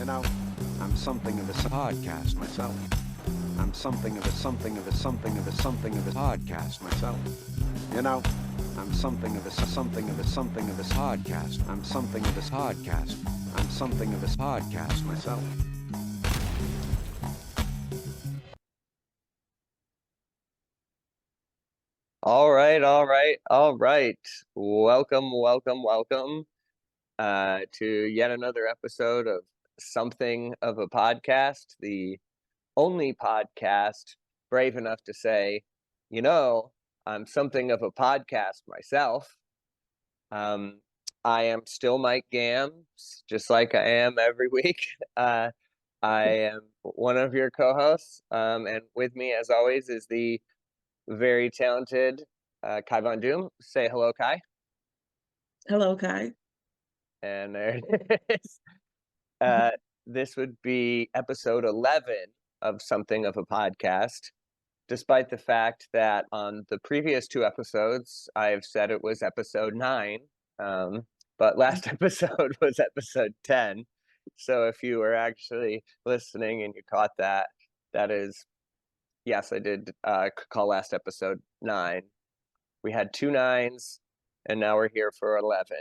know, I'm something of a podcast myself. I'm something of a podcast myself. You know, I'm something of a podcast. I'm something of a podcast. I'm something of a podcast myself. All right. Welcome to yet another episode of Something of a Podcast, the only podcast brave enough to say, I'm something of a podcast myself. I am still Mike Gamms, just like I am every week. I am one of your co-hosts, and with me, as always, is the very talented Kai VonDoom. Say hello, Kai. Hello, Kai. And there it is. Uh, this would be episode 11 of Something of a Podcast, despite the fact that on the previous two episodes, I've said it was episode 9, but last episode was episode 10. So if you were actually listening and you caught that, that is, yes, I did call last episode 9. We had 2 9s, and now we're here for 11.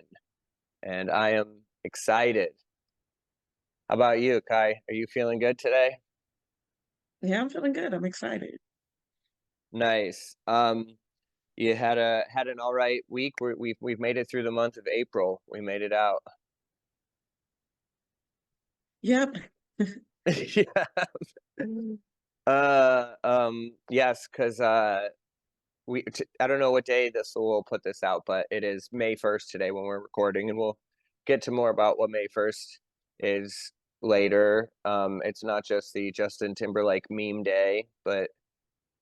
And I am excited. How about you, Kai? Are you feeling good today? Yeah, I'm feeling good. I'm excited. Nice. You had an all right week. We've made it through the month of April. We made it out. Yep. Yeah. Yes, because I don't know what day we'll put this out, but it is May 1st today when we're recording, and we'll get to more about what May 1st is later. It's not just the Justin Timberlake meme day, but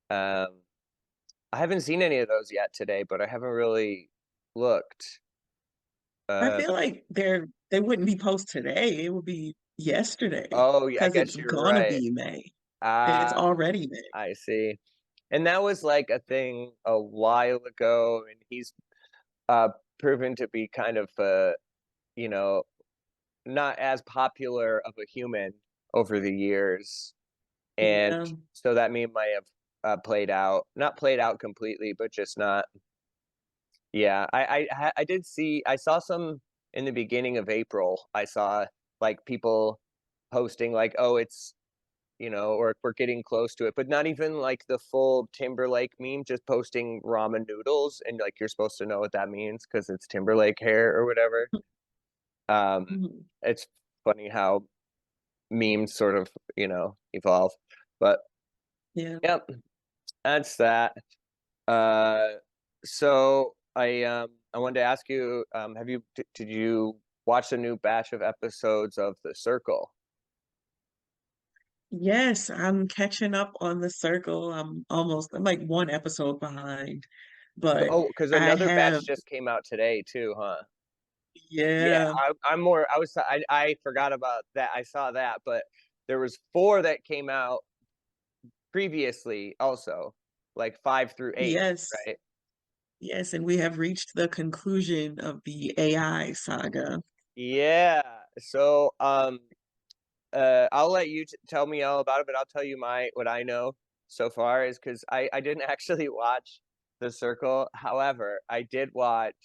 I haven't seen any of those yet today, but I haven't really looked. I feel like they wouldn't be post today. It would be yesterday Oh, yeah, I because guess it's you're gonna right. be May. It's Ah, already May. I see. And that was like a thing a while ago, and he's uh proven to be kind of you know, not as popular of a human over the years. And Yeah. so that meme might have not played out completely, but just not. Yeah, I did see, I saw some in the beginning of April. I saw like people posting like, oh, it's, or we're getting close to it, but not even like the full Timberlake meme, just posting ramen noodles, and like you're supposed to know what that means because it's Timberlake hair or whatever. Mhm. It's funny how memes sort of, evolve. But Yeah. yep, that's that. Uh, so I wanted to ask you, did you watch the new batch of episodes of The Circle? Yes, I'm catching up on The Circle. I'm like one episode behind, but Oh, because I another have, batch just came out today too, huh? Yeah, yeah, I'm more. I forgot about that. I saw that, but there was 4 that came out previously, also, like 5 through 8, yes, right? yes, and we have reached the conclusion of the AI saga. Yeah. So, I'll let you tell me all about it, but I'll tell you what I know so far is because I didn't actually watch The Circle. However, I did watch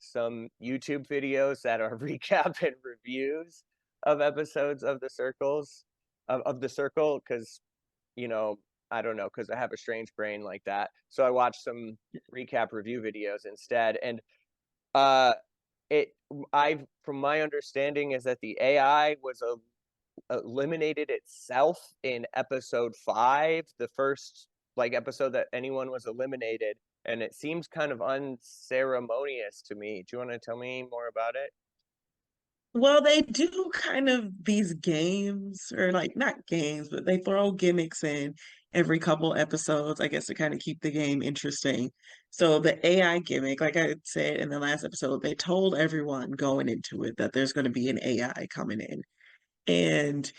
some YouTube videos that are recap and reviews of episodes of The Circle, because, you know, I don't know, because I have a strange brain like that. So I watched some recap review videos instead, and uh, it I from my understanding is that the AI was eliminated itself in episode 5, the first like episode that anyone was eliminated, and it seems kind of unceremonious to me. Do you want to tell me more about it? Well, they do kind of these games, or like not games, but they throw gimmicks in every couple episodes, I guess, to kind of keep the game interesting. So the AI gimmick, like I said in the last episode, they told everyone going into it that there's going to be an AI coming in. And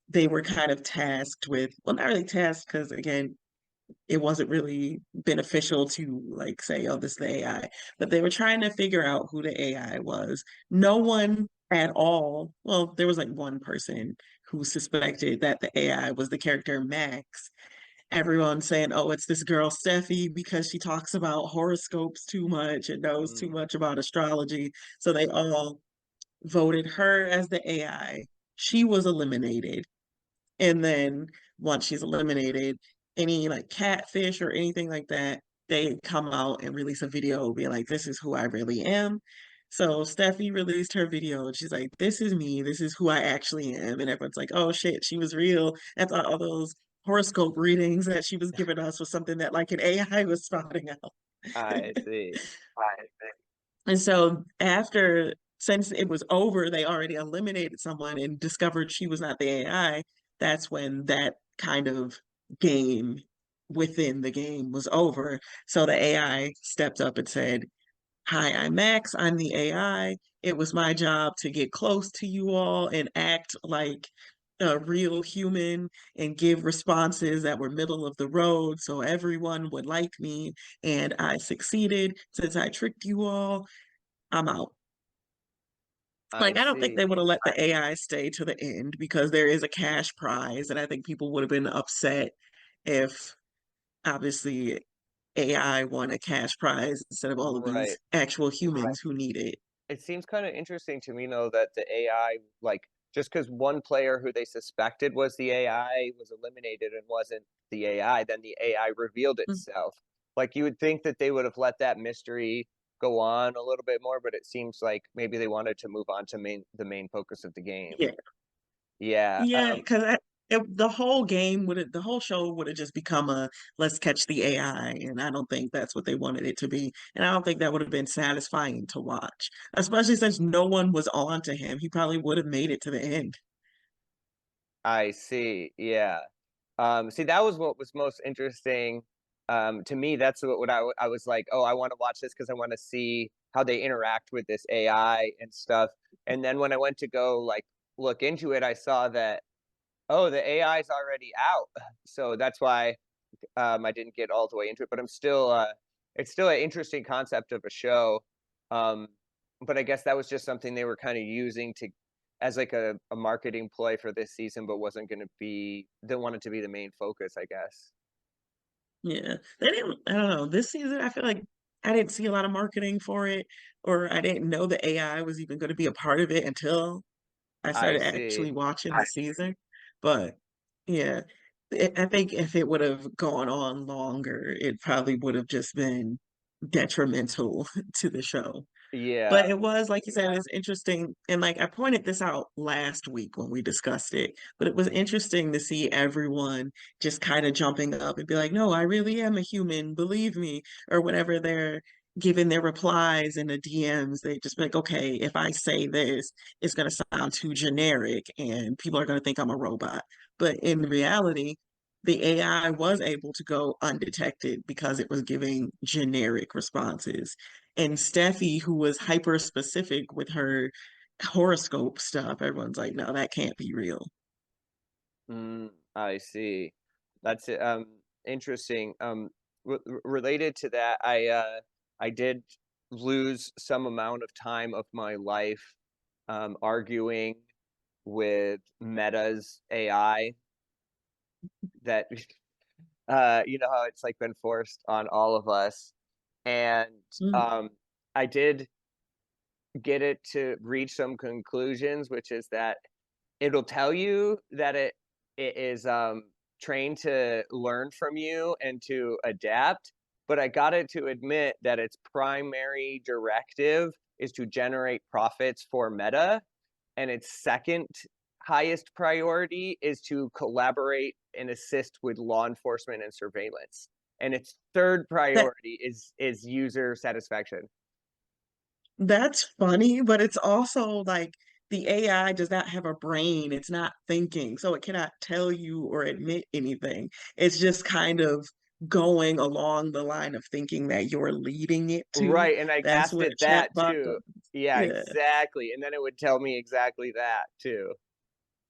they were kind of tasked with, well, not really tasked, because again, it wasn't really beneficial to like say, oh, this is the AI, but they were trying to figure out who the AI was. No one at all. Well, there was like one person who suspected that the AI was the character Max. Everyone saying, oh, it's this girl Steffi because she talks about horoscopes too much and knows too Mm, much about astrology. So they all voted her as the AI. She was eliminated. And then once she's eliminated, any like catfish or anything like that, they come out and release a video being like, this is who I really am. So Steffi released her video and she's like, this is me, this is who I actually am. And everyone's like, oh shit, she was real. I thought all those horoscope readings that she was giving us was something that like an AI was spotting out. I see. And so after, since it was over, they already eliminated someone and discovered she was not the AI. That's when that kind of game within the game was over. So the AI stepped up and said, hi, I'm Max. I'm the AI. It was my job to get close to you all and act like a real human and give responses that were middle of the road so everyone would like me. And I succeeded. Since I tricked you all, I'm out. I Like, I don't think they see. would have let the AI stay to the end because there is a cash prize. And I think people would have been upset if obviously AI won a cash prize instead of all of Right. these actual humans who need it. It seems kind of interesting to me though that the AI, like, just because one player who they suspected was the AI was eliminated and wasn't the AI, then the AI revealed Mm, itself. Like you would think that they would have let that mystery go on a little bit more, but it seems like maybe they wanted to move on to the main focus of the game. yeah, Yeah. yeah, because the whole game would have, the whole show would have just become a let's catch the AI, and I don't think that's what they wanted it to be, and I don't think that would have been satisfying to watch, especially since no one was on to him. He probably would have made it to the end. I see. Yeah. See, that was what was most interesting to me. That's what I was like, oh, I want to watch this because I want to see how they interact with this AI and stuff. And then when I went to go like look into it, I saw that, oh, the AI is already out. So that's why I didn't get all the way into it. But I'm still, it's still an interesting concept of a show. Um, but I guess that was just something they were kind of using to as like a marketing play for this season, but wasn't going to be, they wanted to be the main focus, I guess. Yeah, they didn't. I don't know. This season, I feel like I didn't see a lot of marketing for it, or I didn't know the AI was even going to be a part of it until I I started see. actually watching the season. But yeah, I think if it would have gone on longer, it probably would have just been detrimental to the show. But Yeah. it was, like you said, it's interesting. And like I pointed this out last week when we discussed it, but it was interesting to see everyone just kind of jumping up and be like, no, I really am a human, believe me, or whenever they're giving their replies in the DMs, they just be like, okay, if I say this, it's going to sound too generic and people are going to think I'm a robot. But in reality, the AI was able to go undetected because it was giving generic responses. And Steffi, who was hyper specific with her horoscope stuff, everyone's like, no, that can't be real. I see. That's it. Interesting. Related to that, I did lose some amount of time of my life arguing with Meta's AI that you know how it's like been forced on all of us. And Mm. um I did get it to reach some conclusions, which is that it'll tell you that it is trained to learn from you and to adapt, but I got it to admit that its primary directive is to generate profits for Meta, and its second highest priority is to collaborate and assist with law enforcement and surveillance. And its third That priority is user satisfaction. that's funny, but it's also like the AI does not have a brain. It's not thinking, so it cannot tell you or admit anything. It's just kind of going along the line of thinking that you're leading it to. Right, and I That's asked what it a that chatbot too. does. Yeah, Yeah. exactly. And then it would tell me exactly that too.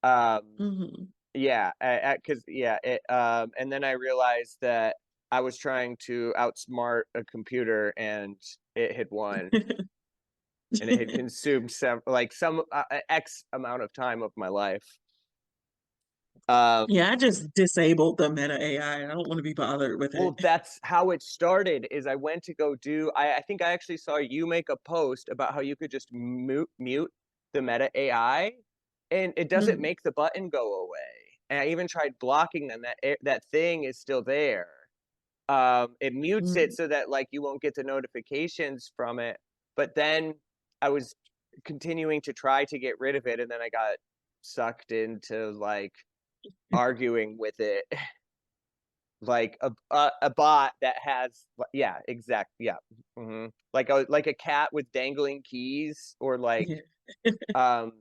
Um, Hmm. yeah, because yeah, and then I realized that I was trying to outsmart a computer and it had won. and it had consumed some X amount of time of my life. Yeah, I just disabled the meta AI. I don't want to be bothered with it. Well, that's how it started. Is I went to go do. I think I actually saw you make a post about how you could just mute the meta AI, and it doesn't Mm, make the button go away. And I even tried blocking them. That thing is still there. It mutes it mm, so that like you won't get the notifications from it. But then I was continuing to try to get rid of it, and then I got sucked into like arguing with it. Like a bot that has like a cat with dangling keys, or like yeah, um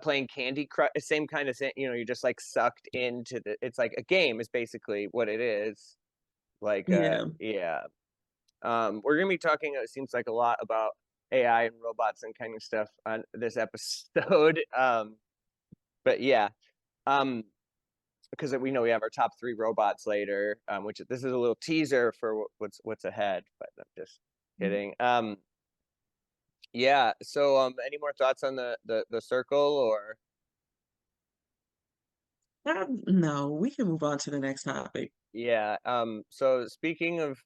playing Candy Crush, same kind of thing. You're just like sucked into it's like a game is basically what it is. Like yeah. yeah. We're gonna be talking, it seems like, a lot about AI and robots and kind of stuff on this episode. But yeah. Um because we know we have our top 3 robots later, which this is a little teaser for what's ahead, but I'm just Mm. kidding. Yeah. So, any more thoughts on the circle, or No, we can move on to the next topic. yeah? So speaking of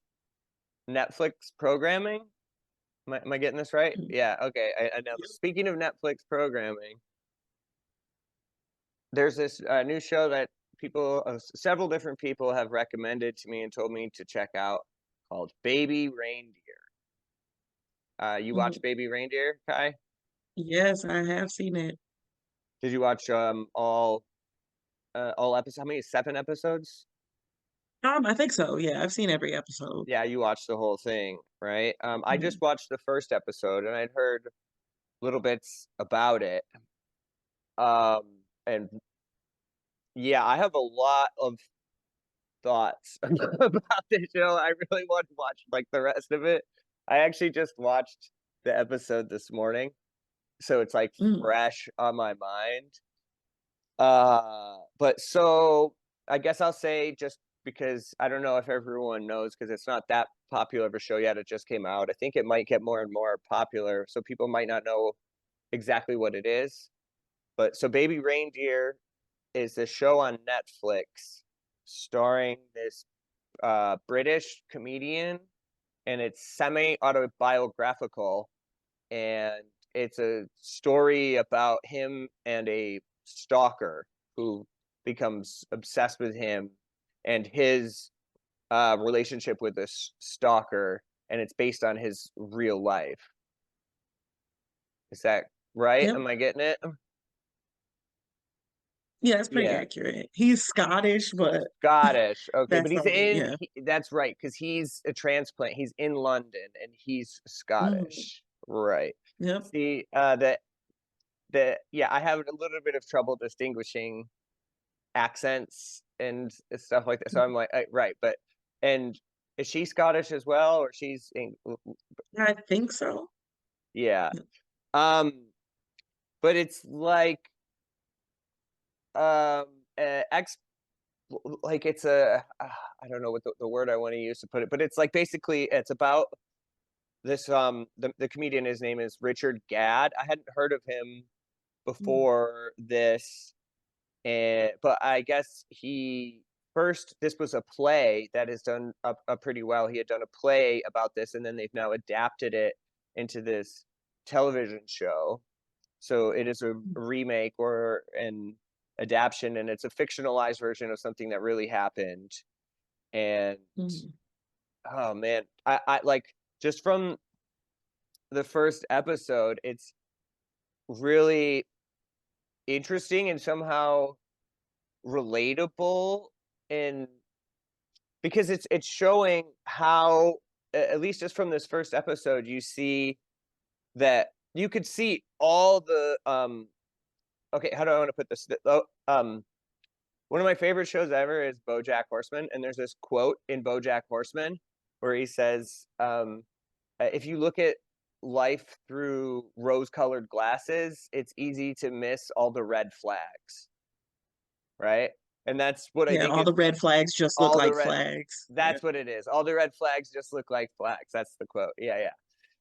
Netflix programming, am I getting this right? Mm, Yeah. Okay. I know. yep. Speaking of Netflix programming, there's this new show that several different people have recommended to me and told me to check out, called Baby Reindeer. You watch Mhm. Baby Reindeer, Kai? Yes, I have seen it. Did you watch all episodes? How many? 7 episodes? I think so. Yeah, I've seen every episode. Yeah, you watched the whole thing, right? I just Mhm. watched the first episode, and I'd heard little bits about it. And yeah, I have a lot of thoughts about this show. I really want to watch like the rest of it. I actually just watched the episode this morning, so it's like Mm, fresh on my mind. But so I guess I'll say, just because I don't know if everyone knows, because it's not that popular of a show yet. It just came out. I think it might get more and more popular, so people might not know exactly what it is. But so Baby Reindeer is a show on Netflix starring this British comedian, and it's semi-autobiographical, and it's a story about him and a stalker who becomes obsessed with him, and his relationship with this stalker, and it's based on his real life. Is that right? yep. Am I getting it? Yeah, it's pretty Yeah. accurate. He's Scottish, but Scottish. Okay, but that's he's all. Yeah. that's right, because he's a transplant. He's in London and he's Mm, Scottish. Right. yep. See, yeah, I have a little bit of trouble distinguishing accents and stuff like that. So I'm like, right, but and is she Scottish as well, or I think so. yeah. Yep. Um, but it's like um ex like it's a I don't know what the word I want to use to put it, but it's like basically it's about this the comedian. His name is Richard Gadd. I hadn't heard of him Mm, before this, and but I guess this was a play that has done up pretty well. He had done a play about this, and then they've now adapted it into this television show. So it is a mm, remake or an adaptation, and it's a fictionalized version of something that really happened. And mm. oh man, I like, just from the first episode, it's really interesting and somehow relatable, and because it's showing how, at least just from this first episode, you see that you could see all the okay, how do I want to put this? One of my favorite shows ever is BoJack Horseman, and there's this quote in BoJack Horseman where he says, "If you look at life through rose-colored glasses, it's easy to miss all the red flags." Right, and that's what I Yeah, think all is the red flags just look all the like red. flags. Yeah. That's what it is. All the red flags just look like flags. That's the quote. Yeah, yeah.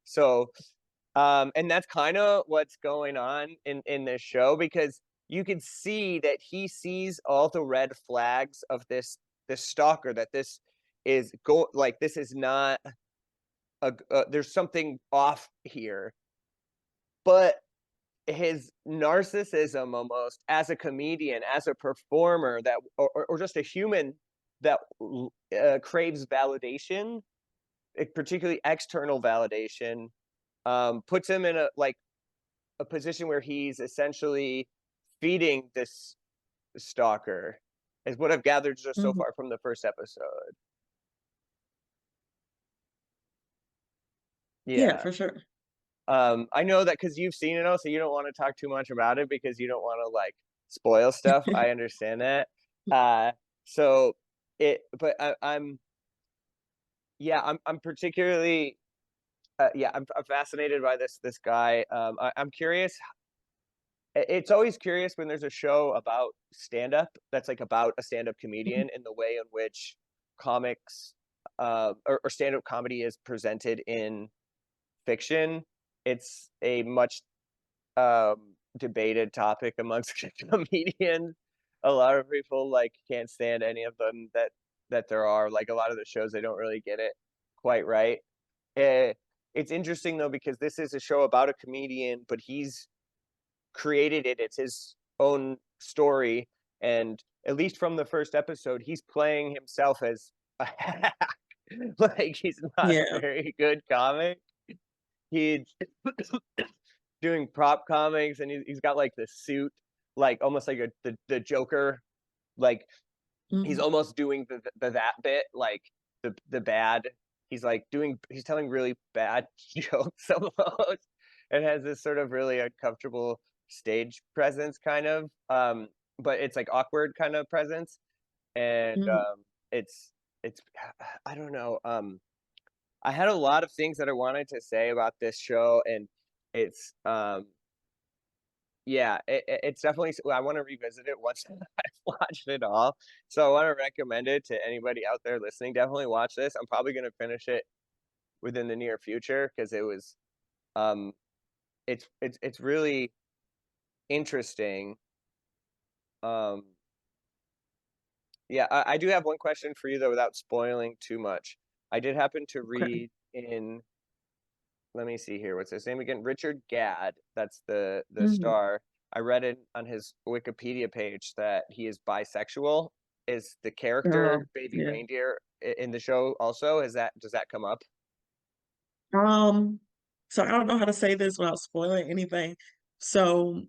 So, And that's kind of what's going on in this show, because you can see that he sees all the red flags of this stalker, that this is like this is not there's something off here. But his narcissism, almost as a comedian, as a performer, that or just a human that craves validation, particularly external validation, puts him in a position where he's essentially feeding this stalker, is what I've gathered just so Mhm. far from the first episode. Yeah, Yeah. for sure. I know that because you've seen it all, so you don't want to talk too much about it because you don't want to like spoil stuff. I understand that. Uh, so but I'm particularly, I'm fascinated by this guy. I'm curious. It's always curious when there's a show about stand up that's like about a stand up Mhm. comedian, in the way in which comics, or stand up comedy is presented in fiction. It's a much debated topic amongst comedians. A lot of people like can't stand any of them that there are. Like a lot of the shows, they don't really get it quite right. Eh, it's interesting though, because this is a show about a comedian, but he's created it. It's his own story, and at least from the first episode, he's playing himself as a hack. Like he's not a Yeah. very good comic. He's doing prop comics, and he's got like the suit, like almost like the Joker. Like he's Mhm. almost doing the that bit, like the bad. He's telling really bad jokes almost, and has this sort of really uncomfortable stage presence, kind of. But it's like awkward kind of presence, and Mhm. it's it's I don't know. I had a lot of things that I wanted to say about this show, and it's yeah, it's definitely. I want to revisit it once I've watched it all. So I want to recommend it to anybody out there listening. Definitely watch this. I'm probably going to finish it within the near future, because it was um it's really interesting. Um yeah, I do have one question for you though, without spoiling too much. I did happen to Okay. read in, let me see here. What's his name again? Richard Gadd. That's the Mhm. star. I read it on his Wikipedia page that he is bisexual. Is the character Oh, Baby yeah. Reindeer in the show also? Does that come up? Um, so I don't know how to say this without spoiling anything. So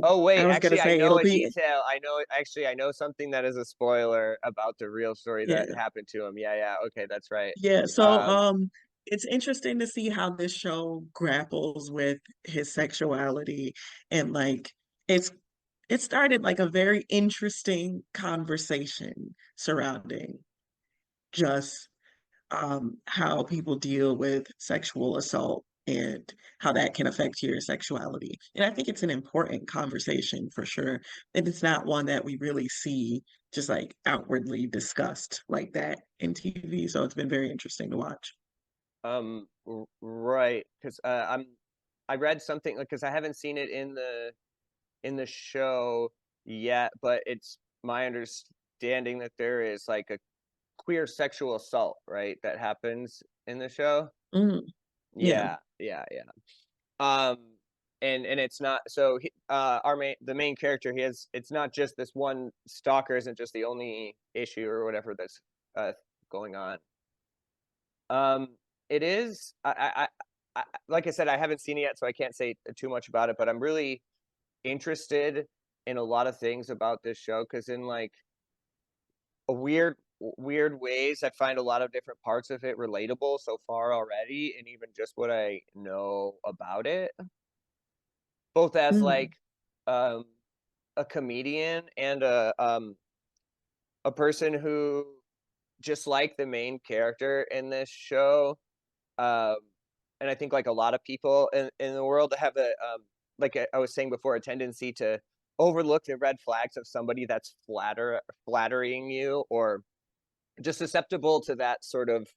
Oh wait, I was gonna actually I say know it'll a be detail. I know something that is a spoiler about the real story that yeah. happened to him. Yeah, yeah. Okay, that's right. Yeah, so Um it's interesting to see how this show grapples with his sexuality and like it's it started like a very interesting conversation surrounding just how people deal with sexual assault and how that can affect your sexuality. And I think it's an important conversation for sure. And it's not one that we really see just like outwardly discussed like that in TV. So it's been very interesting to watch. right, because I read something, like, because I haven't seen it in the show yet, but it's my understanding that there is like a queer sexual assault, right, that happens in the show. Mm, yeah. Yeah, yeah, yeah. Um, and it's not so the main character, he has, it's not just this one stalker isn't just the only issue or whatever that's uh going on. Um, it is. Like I said, I haven't seen it yet, so I can't say too much about it. But I'm really interested in a lot of things about this show, because in like a weird ways, I find a lot of different parts of it relatable so far already, and even just what I know about it, both as Mm, like um a comedian and a person who, just like the main character in this show, um and I think like a lot of people in the world have like I was saying before, a tendency to overlook the red flags of somebody that's flattering you, or just susceptible to that sort of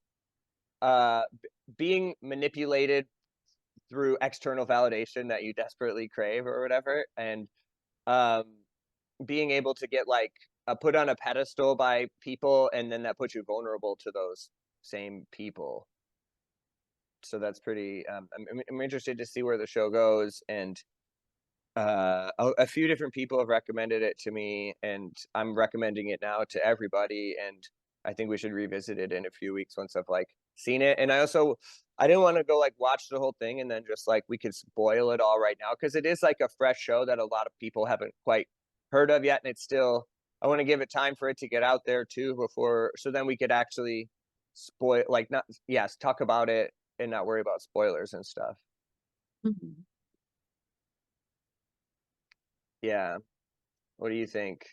being manipulated through external validation that you desperately crave or whatever, and um, being able to get like put on a pedestal by people, and then that puts you vulnerable to those same people. So that's pretty. I'm interested to see where the show goes, and a few different people have recommended it to me, and I'm recommending it now to everybody. And I think we should revisit it in a few weeks once I've like seen it. And I didn't want to go like watch the whole thing and then just like we could spoil it all right now, because it is like a fresh show that a lot of people haven't quite heard of yet, and it's still. I want to give it time for it to get out there too before, so then we could actually spoil, like, not, yes, talk about it and not worry about spoilers and stuff. Mhm. Yeah. What do you think?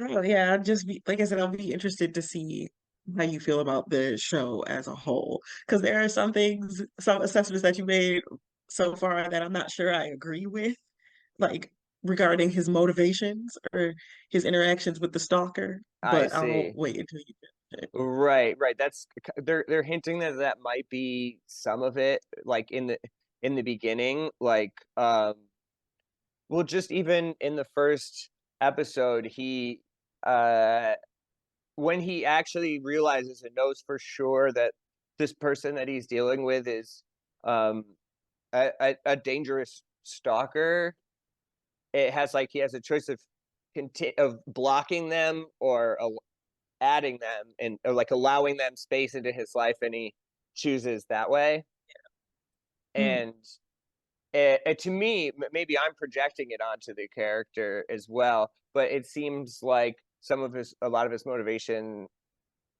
Oh yeah, I'd just be like I said, I'll be interested to see how you feel about the show as a whole. Because there are some things, some assessments that you made so far that I'm not sure I agree with, like regarding his motivations or his interactions with the stalker. I But I'll see. wait until you finish it. Right, right. They're hinting that that might be some of it, like in the beginning, like well, just even in the first episode, he uh when he actually realizes and knows for sure that this person that he's dealing with is um a dangerous stalker, it has like he has a choice of of blocking them or adding them, and or like allowing them space into his life, and he chooses that way. Mm, And to me, maybe I'm projecting it onto the character as well, but it seems like a lot of his motivation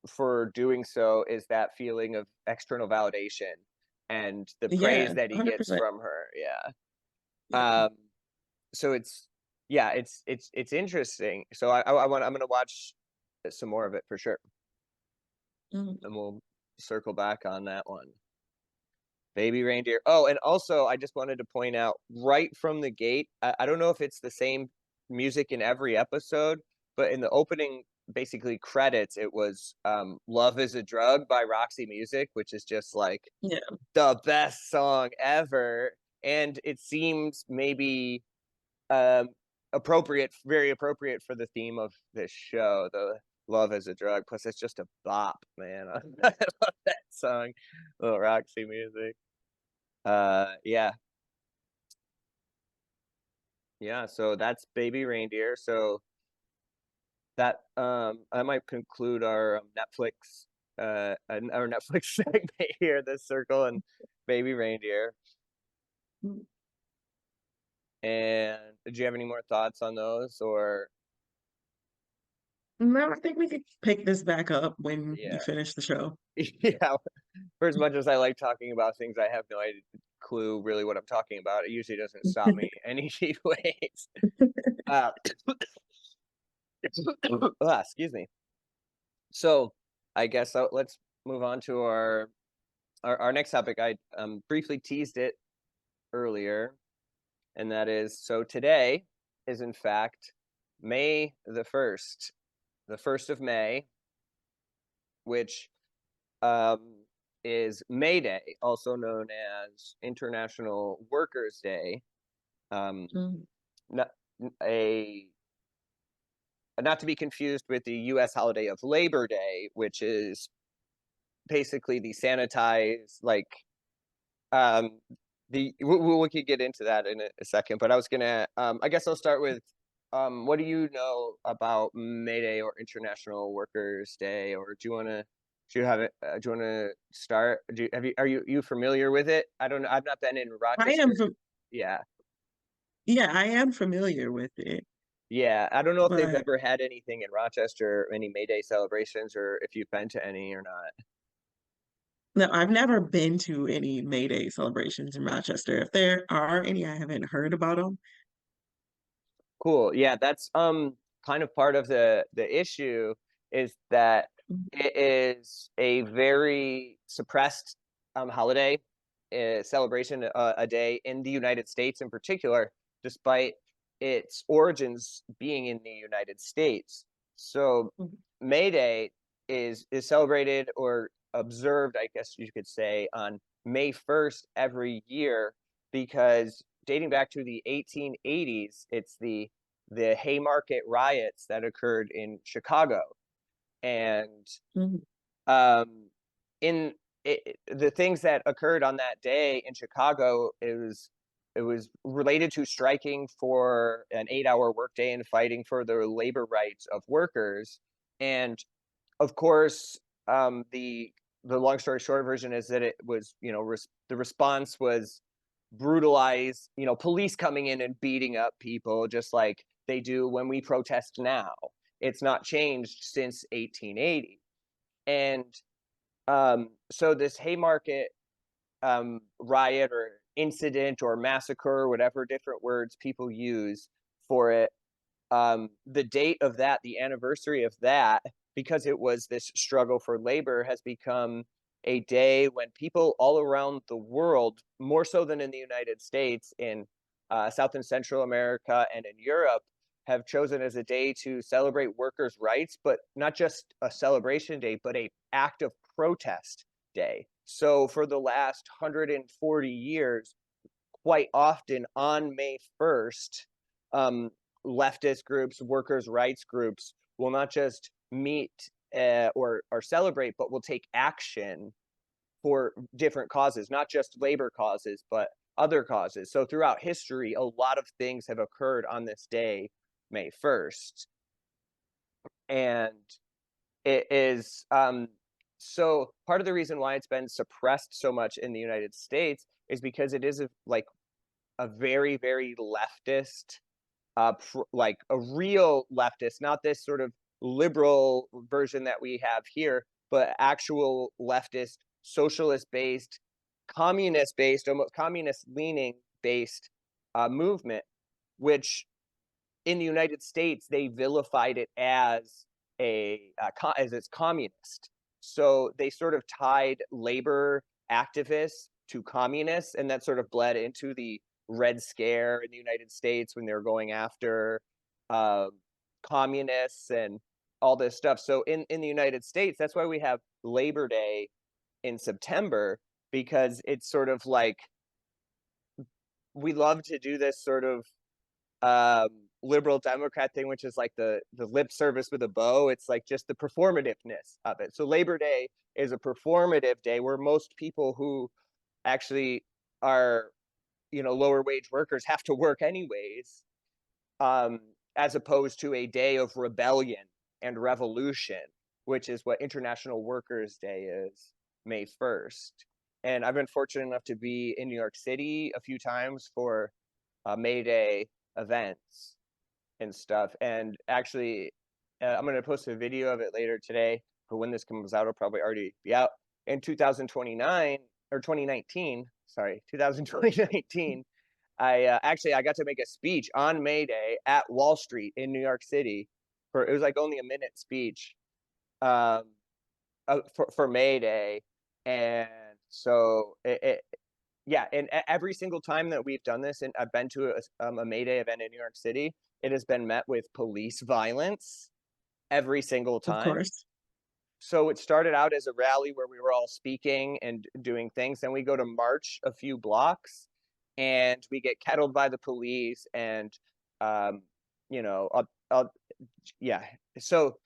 for doing so is that feeling of external validation and the yeah, praise that he gets 100%. from her. Yeah. Yeah. So it's, yeah, it's interesting. So I'm gonna watch some more of it for sure, Mm. and we'll circle back on that one. Baby Reindeer. Oh, and also I just wanted to point out right from the gate, I don't know if it's the same music in every episode, but in the opening basically credits, it was Love is a Drug by Roxy Music, which is just like Yeah. the best song ever. And it seems maybe um appropriate, very appropriate for the theme of this show, the Love is a Drug. Plus it's just a bop, man. I love that song. Little Roxy Music. Yeah. Yeah, so that's Baby Reindeer. So that I might conclude our Netflix our Netflix segment here, this circle and Baby Reindeer. Mm. And did you have any more thoughts on those, or No, I think we could pick this back up when you yeah. finish the show. Yeah, for as much as I like talking about things I have no idea, clue really what I'm talking about, it usually doesn't stop me any ways. Uh, excuse me. So I guess let's move on to our next topic. I briefly teased it earlier, and that is, so today is in fact May the 1st of May, which um, is May Day, also known as International Workers' Day. Um, Mm. not a Not to be confused with the U.S. holiday of Labor Day, which is basically the sanitized, like um we could get into that in a second, but I was gonna I guess I'll start with what do you know about May Day or International Workers' Day, or do you have it do you want to start, are you familiar with it? I don't know, I've not been in I Rochester. am, Yeah. yeah, I am familiar with it, Yeah, I don't know if they've but ever had anything in Rochester, any May Day celebrations, or if you've been to any or not. no, I've never been to any May Day celebrations in Rochester. If there are any, I haven't heard about them. Cool. Yeah, that's kind of part of the issue, is that it is a very suppressed holiday, celebration, a day in the United States in particular, despite its origins being in the United States. So May Day is celebrated, or observed, I guess you could say, on May 1st every year, because dating back to the 1880s, it's the Haymarket riots that occurred in Chicago. And Mhm. in the things that occurred on that day in Chicago, it was related to striking for an 8-hour workday and fighting for the labor rights of workers. And of course, the long story short version is that it was, you know, the response was brutalized, you know, police coming in and beating up people just like they do when we protest now. It's not changed since 1880. And so this Haymarket riot or incident or massacre, whatever different words people use for it, the date of that, the anniversary of that, because it was this struggle for labor, has become a day when people all around the world, more so than in the United States, in South and Central America and in Europe, have chosen as a day to celebrate workers' rights, but not just a celebration day, but an act of protest day. So for the last 140 years, quite often on May 1st, leftist groups, workers' rights groups will not just meet or celebrate, but will take action for different causes, not just labor causes, but other causes. So throughout history, a lot of things have occurred on this day, May 1st. And it is, so part of the reason why it's been suppressed so much in the United States is because it is a very, very leftist, like a real leftist, not this sort of liberal version that we have here, but actual leftist, socialist based, communist based, almost communist leaning based movement, which in the United States they vilified it as as it's communist. So they sort of tied labor activists to communists, and that sort of bled into the Red Scare in the United States when they were going after uh, communists and all this stuff. So in the United States, that's why we have Labor Day in September, because it's sort of like we love to do this sort of um, liberal Democrat thing, which is like the lip service with a bow. It's like just the performativeness of it. So Labor Day is a performative day where most people who actually are, you know, lower wage workers have to work anyways, um, as opposed to a day of rebellion and revolution, which is what International Workers' Day is, May 1st. And I've been fortunate enough to be in New York City a few times for May Day events and stuff. And actually, I'm going to post a video of it later today. But when this comes out, it'll probably already be out. In 2029 or 2019, sorry, 2019, I got to make a speech on May Day at Wall Street in New York City. It was like only a minute speech um, for May Day, and so yeah, and every single time that we've done this, and I've been to a May Day event in New York City, it has been met with police violence every single Of time. course. So it started out as a rally where we were all speaking and doing things. Then we go to march a few blocks, and we get kettled by the police. And you know, yeah. So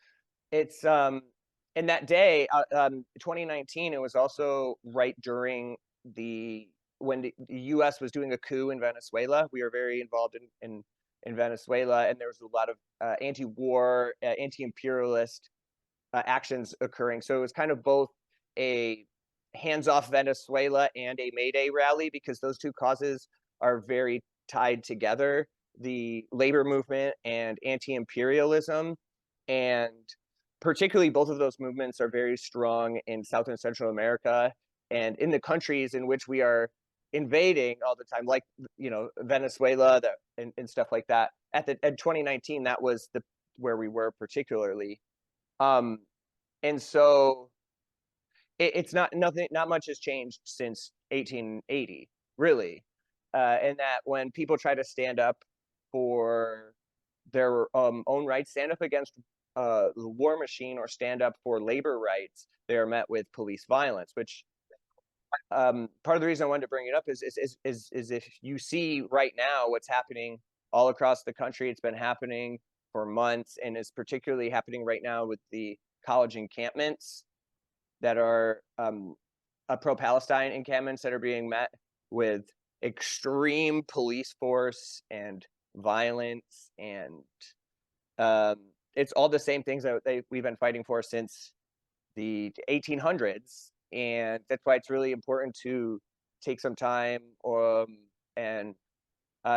it's in that day, 2019. It was also right during when the U.S. was doing a coup in Venezuela. We were very involved in Venezuela, and there was a lot of anti-war, anti-imperialist actions occurring. So it was kind of both a hands-off Venezuela and a May Day rally, because those two causes are very tied together, the labor movement and anti-imperialism. And particularly both of those movements are very strong in South and Central America and in the countries in which we are invading all the time, like, you know, Venezuela and stuff like that. At 2019, that was where we were particularly. Um, and so it's not much has changed since 1880, really. And that when people try to stand up for their own rights, stand up against the war machine or stand up for labor rights, they are met with police violence, which part of the reason I wanted to bring it up is if you see right now what's happening all across the country, it's been happening for months, and is particularly happening right now with the college encampments that are pro-Palestine encampments that are being met with extreme police force and violence, and it's all the same things that we've been fighting for since the 1800s, and that's why it's really important to take some time and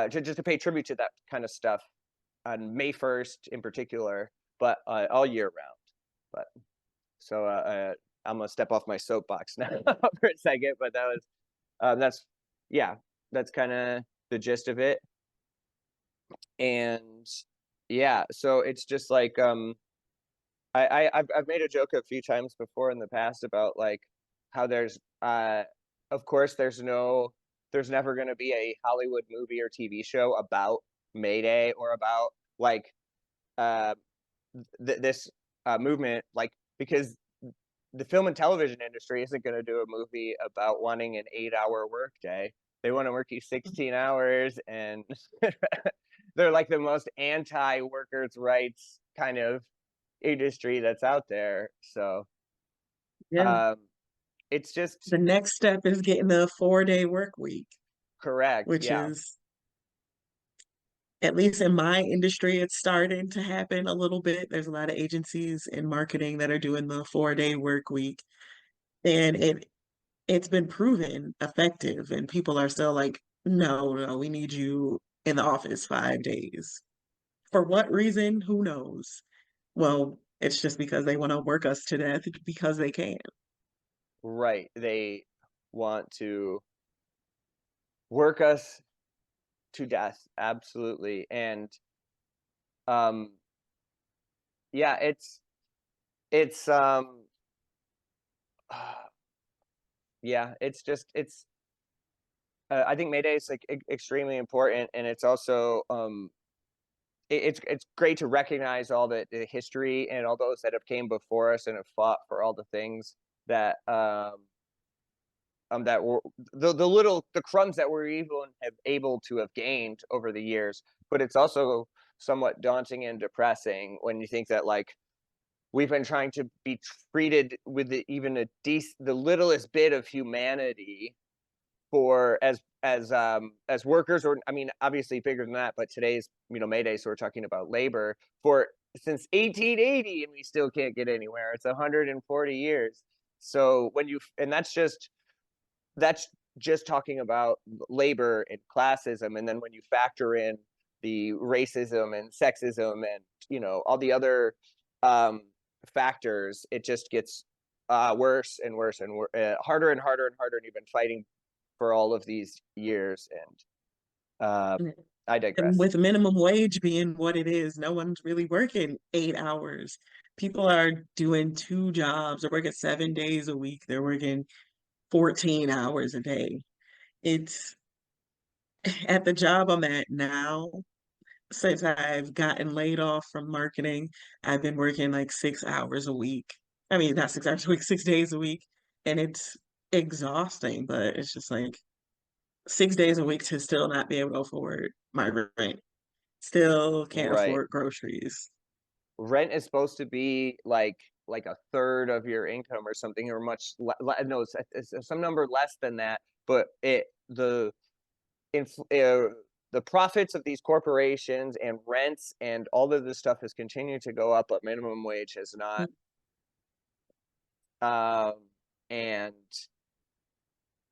just to pay tribute to that kind of stuff on May 1st in particular, but all year round. But so I'm gonna step off my soapbox now for a second, but that was that's kind of the gist of it. And yeah, so it's just like I've made a joke a few times before in the past about like how there's of course there's never going to be a Hollywood movie or TV show about May Day or about like this movement, like, because the film and television industry isn't going to do a movie about wanting an 8-hour workday. They want to work you 16 hours, and they're like the most anti-workers' rights kind of industry that's out there. So Yeah. it's just The next step is getting the 4-day work week, correct. which Yeah. is, at least in my industry, it's starting to happen a little bit. There's a lot of agencies in marketing that are doing the 4-day work week, and it's been proven effective. And people are still like, no, no, we need you in the office 5 days. For what reason? Who knows? Well, it's just because they want to work us to death because they can. Right. They want to work us to death. Absolutely. And um yeah, it's yeah, it's just it's I think May Day is like extremely important, and it's also it's great to recognize all the history and all those that have came before us and have fought for all the things that were the crumbs that we're even have able to have gained over the years. But it's also somewhat daunting and depressing when you think that like we've been trying to be treated with even the littlest bit of humanity for as workers, or I mean obviously bigger than that, but today's May Day, so we're talking about labor for since 1880, and we still can't get anywhere. It's 140 years. So when you and that's just talking about labor and classism, and then when you factor in the racism and sexism and all the other factors, it just gets worse and worse and harder and harder and harder, and you've been fighting for all of these years. And I And digress. with minimum wage being what it is, no one's really working 8 hours. People are doing two jobs. They're working 7 days a week. They're working 14 hours a day. It's at the job I'm at now, since I've gotten laid off from marketing, I've been working like 6 hours a week. I mean, not 6 hours a week, 6 days a week. And it's exhausting, but it's just like 6 days a week to still not be able to afford my rent. Still can't Right. afford groceries. Rent is supposed to be like a third of your income or something, or much no, it's some number less than that. But inf- uh, the profits of these corporations and rents and all of this stuff has continued to go up, but minimum wage has not. Um, and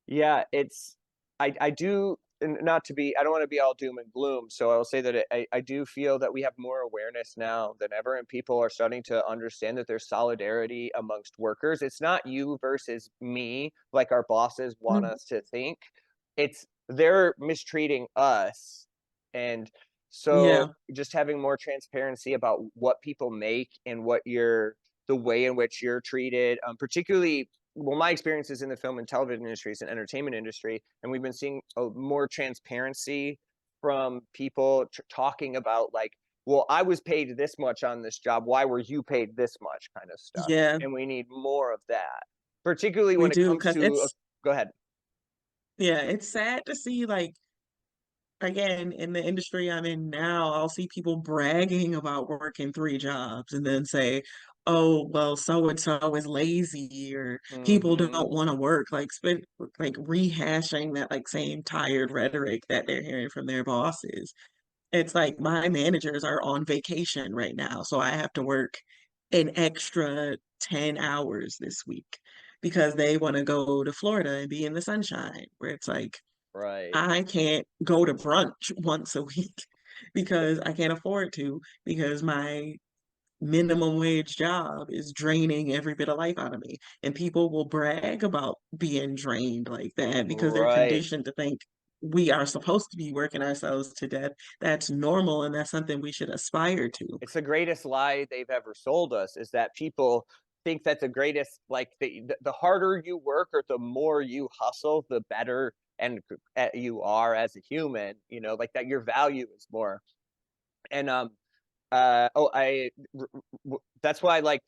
yeah, it's I do, not to be, I don't want to be all doom and gloom. So I'll say that I do feel that we have more awareness now than ever, and people are starting to understand that there's solidarity amongst workers. It's not you versus me, like our bosses want Mm, us to think. It's they're mistreating us. And yeah. so just having more transparency about what people make and the way in which you're treated, particularly, well, my experience is in the film and television industries and entertainment industry, and we've been seeing more transparency from people talking about like well, I was paid this much on this job. Why were you paid this much kind of stuff? Yeah, And we need more of that, particularly we when it do, comes because to, go ahead. yeah, it's sad to see, like, again, in the industry I'm in now, I'll see people bragging about working three jobs and then say, oh, well, so and so is lazy, or people Mm-hmm. don't want to work. Like, spend like rehashing that like same tired rhetoric that they're hearing from their bosses. It's like my managers are on vacation right now, so I have to work an extra 10 hours this week because they want to go to Florida and be in the sunshine, where it's like, Right. I can't go to brunch once a week because I can't afford to, because my minimum wage job is draining every bit of life out of me. And people will brag about being drained like that because they're Right. conditioned to think we are supposed to be working ourselves to death. That's normal and that's something we should aspire to. It's the greatest lie they've ever sold us, is that people think that the greatest, like the harder you work or the more you hustle, the better and you are as a human, like that your value is more. And oh, that's why, like,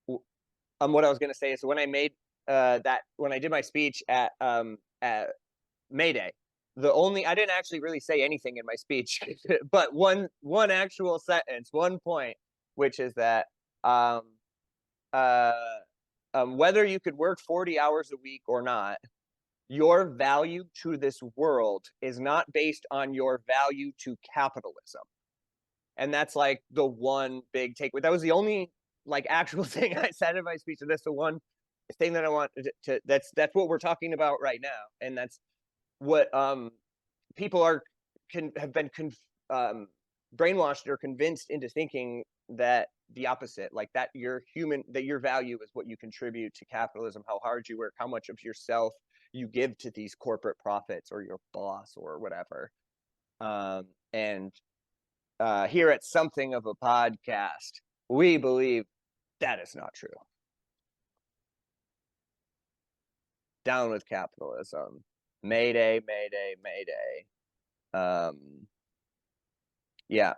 what I was gonna say is, when I made when I did my speech at May Day, I didn't actually really say anything in my speech, but one actual sentence, one point, which is that um uh whether you could work 40 hours a week or not, your value to this world is not based on your value to capitalism. And that's like the one big takeaway. That was the only like actual thing I said in my speech, and that's the one thing that I want to that's what we're talking about right now, and that's what people have been brainwashed or convinced into thinking, that the opposite, like that your value is what you contribute to capitalism, how hard you work, how much of yourself you give to these corporate profits or your boss or whatever. And here at Something of a Podcast, we believe that is not true. Down with capitalism. Mayday, mayday, mayday. Yeah.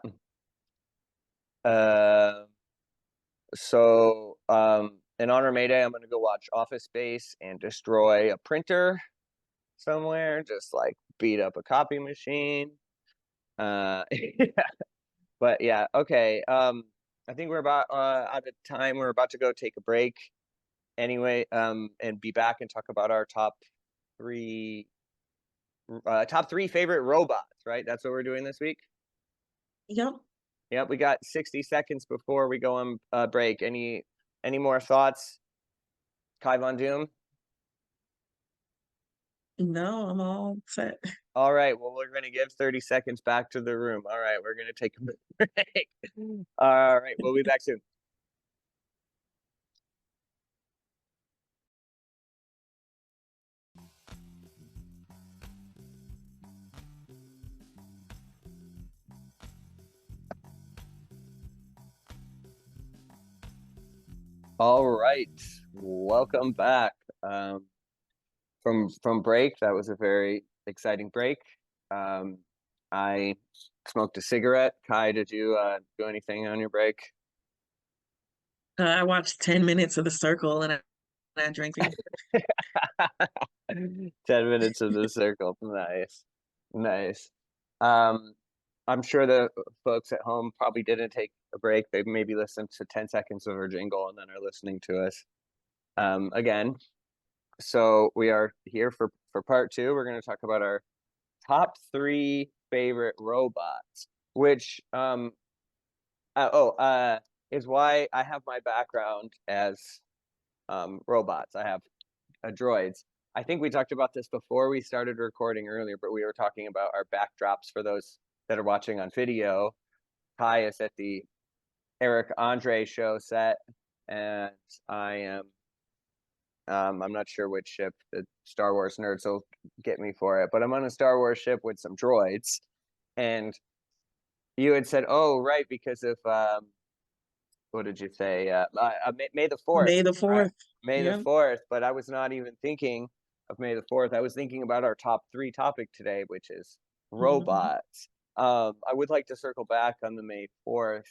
So in honor of May Day, I'm gonna go watch Office Space and destroy a printer somewhere, just like beat up a copy machine. Yeah. But yeah, okay. I think we're about out of time. We're about to go take a break anyway, and be back and talk about our three top three favorite robots, right? That's what we're doing this week. Yep. Yep, we got 60 seconds before we go on break. Any more thoughts, Kai VonDoom? No, I'm all set. All right, well, we're going to give 30 seconds back to the room. All right, we're going to take a break. All right, we'll be back soon. All right, welcome back from break. That was a very exciting break. I smoked a cigarette. Kai, did you do anything on your break? I watched 10 minutes of The Circle and I drank beer. 10 minutes of The Circle. Nice. Nice. I'm sure the folks at home probably didn't take a break. They maybe listened to 10 seconds of our jingle and then are listening to us again. So we are here for part two. We're going to talk about our top three favorite robots, which is why I have my background as robots. I have droids. I think we talked about this before we started recording earlier, but we were talking about our backdrops for those that are watching on video. Kai is at the Eric Andre show set, and I am I'm not sure which ship. The Star Wars nerds will get me for it, but I'm on a Star Wars ship with some droids. And you had said, "Oh, right, because of what did you say? May the 4th, May the right? 4th. May the Yeah. 4th." But I was not even thinking of May the 4th. I was thinking about our top three topic today, which is Mhm. robots. I would like to circle back on the May 4th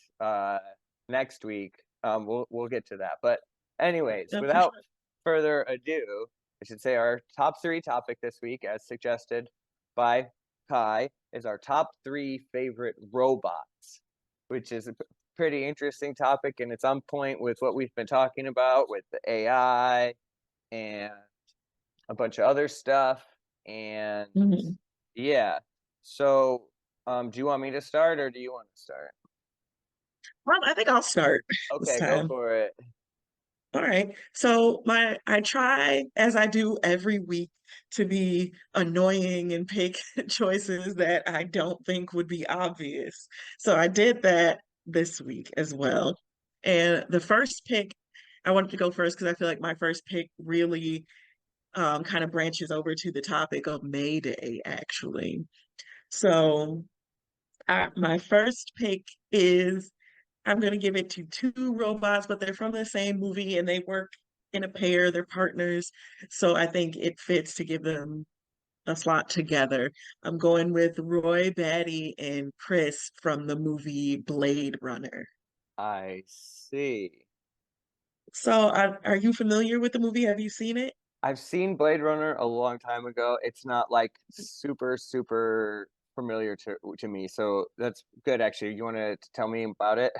next week. We'll get to that. But anyways, Yeah, for without sure. further ado, I should say our top 3 topic this week, as suggested by Kai, is our top 3 favorite robots, which is a pretty interesting topic, and it's on point with what we've been talking about with the AI and a bunch of other stuff. And Mhm. yeah, so do you want me to start or do you want to start? Well, I think I'll start this Okay, go time. for it. All right. So I try, as I do every week, to be annoying and pick choices that I don't think would be obvious. So I did that this week as well. And the first pick, I wanted to go first because I feel like my first pick really kind of branches over to the topic of Mayday, actually. So my first pick is I'm going to give it to two robots, but they're from the same movie and they work in a pair, they're partners. So I think it fits to give them a slot together. I'm going with Roy Batty and Chris from the movie Blade Runner. I see. So are you familiar with the movie? Have you seen it? I've seen Blade Runner a long time ago. It's not like super familiar to me, so that's good actually. You want to tell me about it?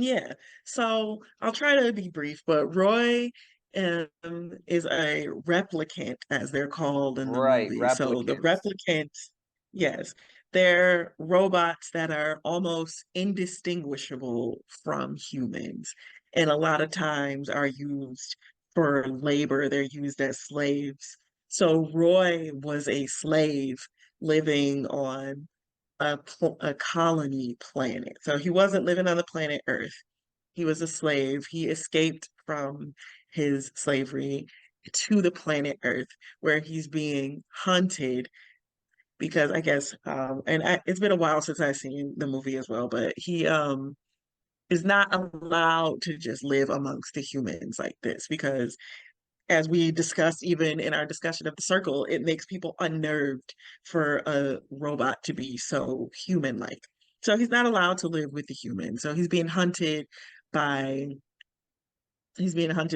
Yeah. So I'll try to be brief, but Roy is a replicant, as they're called in the Right, movie. So the replicants. replicants, yes, they're robots that are almost indistinguishable from humans, and a lot of times are used for labor. They're used as slaves. So Roy was a slave living on a colony planet. So he wasn't living on the planet Earth. He was a slave. He escaped from his slavery to the planet Earth, where he's being hunted because I guess, it's been a while since I've seen the movie as well, but he is not allowed to just live amongst the humans like this because as we discussed even in our discussion of the circle, it makes people unnerved for a robot to be so human-like. So he's not allowed to live with the humans. So by he's being hunted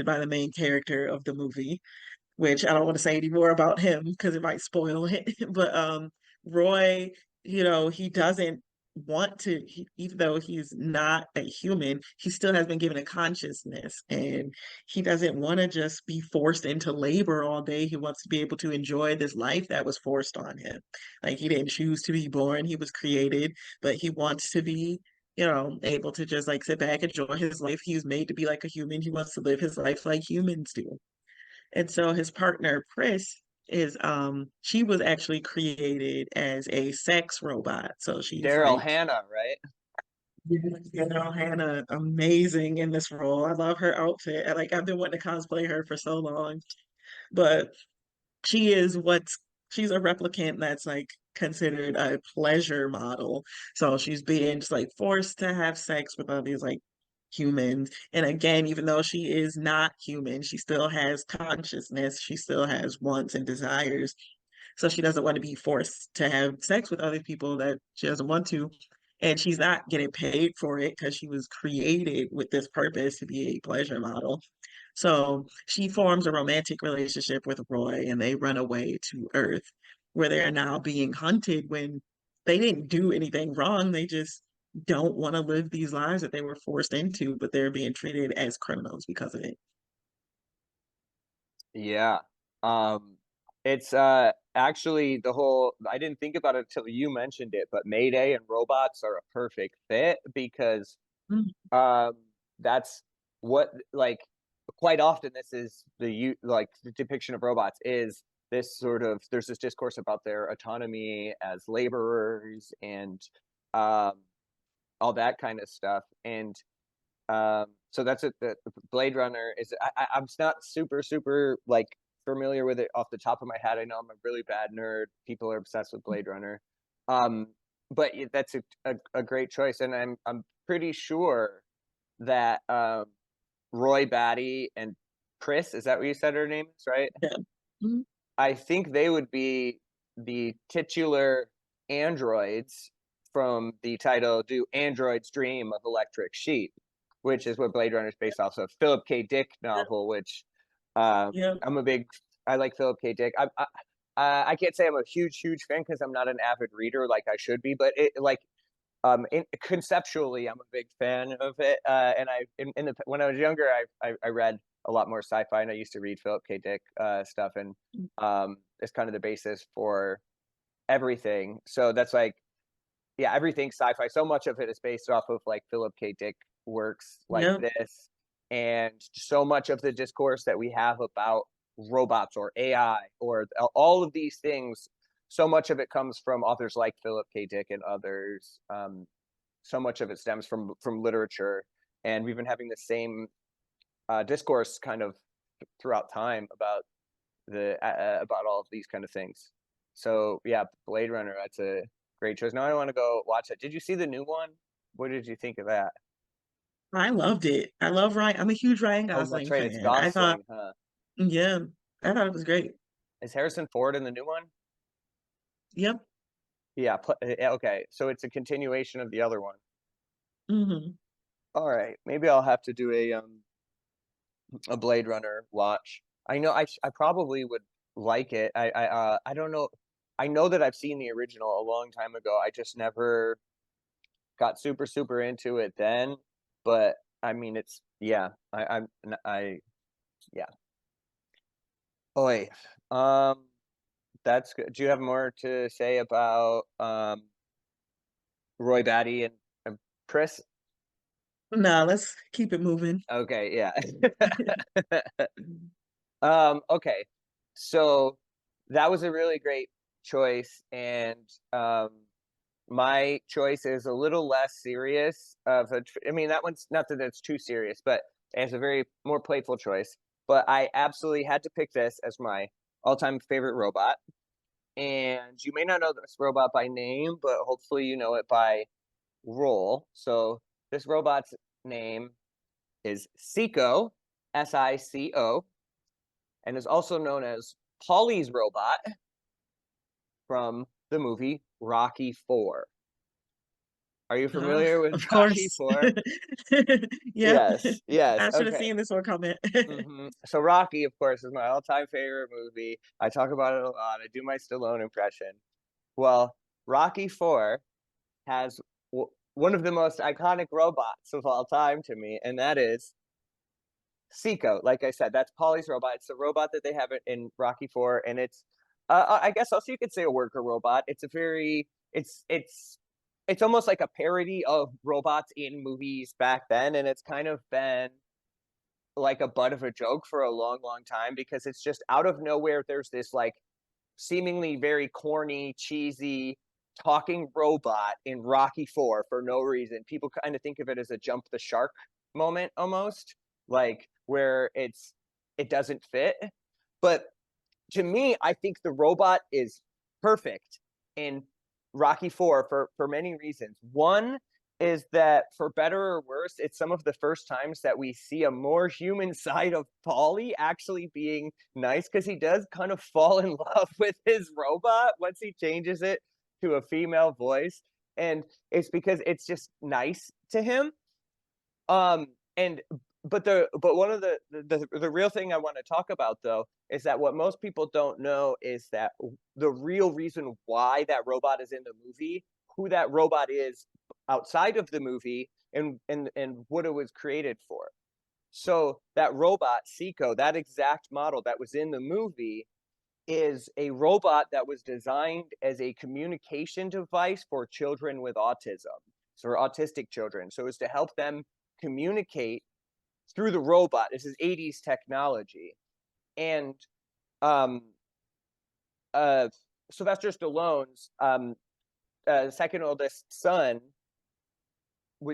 by the main character of the movie, which I don't want to say any more about him because it might spoil it. But Roy, he doesn't want to, even though he's not a human, he still has been given a consciousness and he doesn't want to just be forced into labor all day. He wants to be able to enjoy this life that was forced on him. Like he didn't choose to be born, he was created, but he wants to be able to just like sit back, enjoy his life. He was made to be like a human. He wants to live his life like humans do. And so his partner, Chris, is she was actually created as a sex robot. So she's Daryl like, Hannah, right? Hannah, amazing in this role. I love her outfit. Like I've been wanting to cosplay her for so long. But she is what's she's a replicant that's like considered a pleasure model. So she's being just like forced to have sex with all these like humans. And again, even though she is not human, she still has consciousness, she still has wants and desires. So she doesn't want to be forced to have sex with other people that she doesn't want to. And she's not getting paid for it because she was created with this purpose to be a pleasure model. So she forms a romantic relationship with Roy and they run away to Earth, where they are now being hunted when they didn't do anything wrong. They just don't want to live these lives that they were forced into, but they're being treated as criminals because of it. Yeah. Um, it's actually the whole I didn't think about it until you mentioned it, but Mayday and robots are a perfect fit because Mm. um that's what like quite often this is like the depiction of robots is this sort of there's this discourse about their autonomy as laborers and um all that kind of stuff. And so that's it. The Blade Runner is. I'm not super like familiar with it off the top of my head. I know I'm a really bad nerd. People are obsessed with Blade Runner, um, but that's a great choice, and I'm pretty sure that Roy Batty and Chris, is that what you said her name is, right? Yeah. Mhm. I think they would be the titular androids from the title "Do Androids Dream of Electric Sheep," which is what Blade Runner is based off of. Philip K. Dick novel, which Yep. I like Philip K. Dick. I can't say I'm a huge fan because I'm not an avid reader like I should be, but conceptually, I'm a big fan of it. And when I was younger, I read a lot more sci-fi, and I used to read Philip K. Dick stuff, and it's kind of the basis for everything. So that's like, yeah, everything sci-fi. So much of it is based off of like Philip K. Dick works like Yep. this, and so much of the discourse that we have about robots or AI or all of these things, so much of it comes from authors like Philip K. Dick and others. So much of it stems from literature, and we've been having the same discourse kind of throughout time about about all of these kind of things. So yeah, Blade Runner, that's a great choice. Now I want to go watch it. Did you see the new one? What did you think of that? I loved it. I love Ryan. I'm a huge Ryan Oh, that's Gosling right. It's fan. I thought, Gosling, huh? yeah, I thought it was great. Is Harrison Ford in the new one? Yep. Yeah. Okay. So it's a continuation of the other one. Hmm. All right. Maybe I'll have to do a Blade Runner watch. I know I probably would like it. I don't know. I know that I've seen the original a long time ago. I just never got super into it then. But I mean, it's yeah. I yeah. Boy, that's good. Do you have more to say about Roy Batty and Chris? No, let's keep it moving. Okay, yeah. Okay. So that was a really great choice, and my choice is a little less serious. I mean, that one's not that it's too serious, but it's a very more playful choice. But I absolutely had to pick this as my all-time favorite robot. And you may not know this robot by name, but hopefully you know it by role. So this robot's name is Sico, Sico, and is also known as Polly's robot from the movie Rocky 4. Are you Ah, familiar with of Rocky course. 4? Yep. Yes, I should have okay. seen this one coming. So Rocky, of course, is my all-time favorite movie. I talk about it a lot. I do my Stallone impression. Well, Rocky 4 has one of the most iconic robots of all time to me, and that is Seiko. Like I said, that's Polly's robot. It's the robot that they have in Rocky 4, and it's I guess also you could say a worker robot. It's a very it's almost like a parody of robots in movies back then, and it's kind of been like a butt of a joke for a long time because it's just out of nowhere there's this like seemingly very corny, cheesy talking robot in Rocky 4 for no reason. People kind of think of it as a jump the shark moment almost, like where it doesn't fit. But to me, I think the robot is perfect in Rocky 4 for many reasons. One is that for better or worse, it's some of the first times that we see a more human side of Paulie actually being nice because he does kind of fall in love with his robot once he changes it to a female voice. And it's because it's just nice to him. And but one of the real thing I want to talk about though is that what most people don't know is that the real reason why that robot is in the movie, who that robot is outside of the movie, and what it was created for. So that robot, Seiko, that exact model that was in the movie, is a robot that was designed as a communication device for children with autism, so for autistic children. So it's to help them communicate through the robot. This is 80s technology. And um, Sylvester Stallone's second oldest son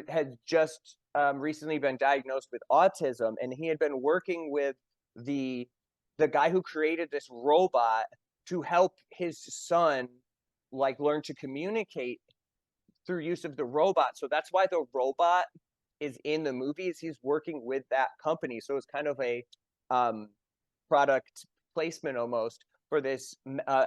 had just recently been diagnosed with autism, and he had been working with the guy who created this robot to help his son like learn to communicate through use of the robot. So that's why the robot is in the movies. He's working with that company, so it's kind of a product placement almost for this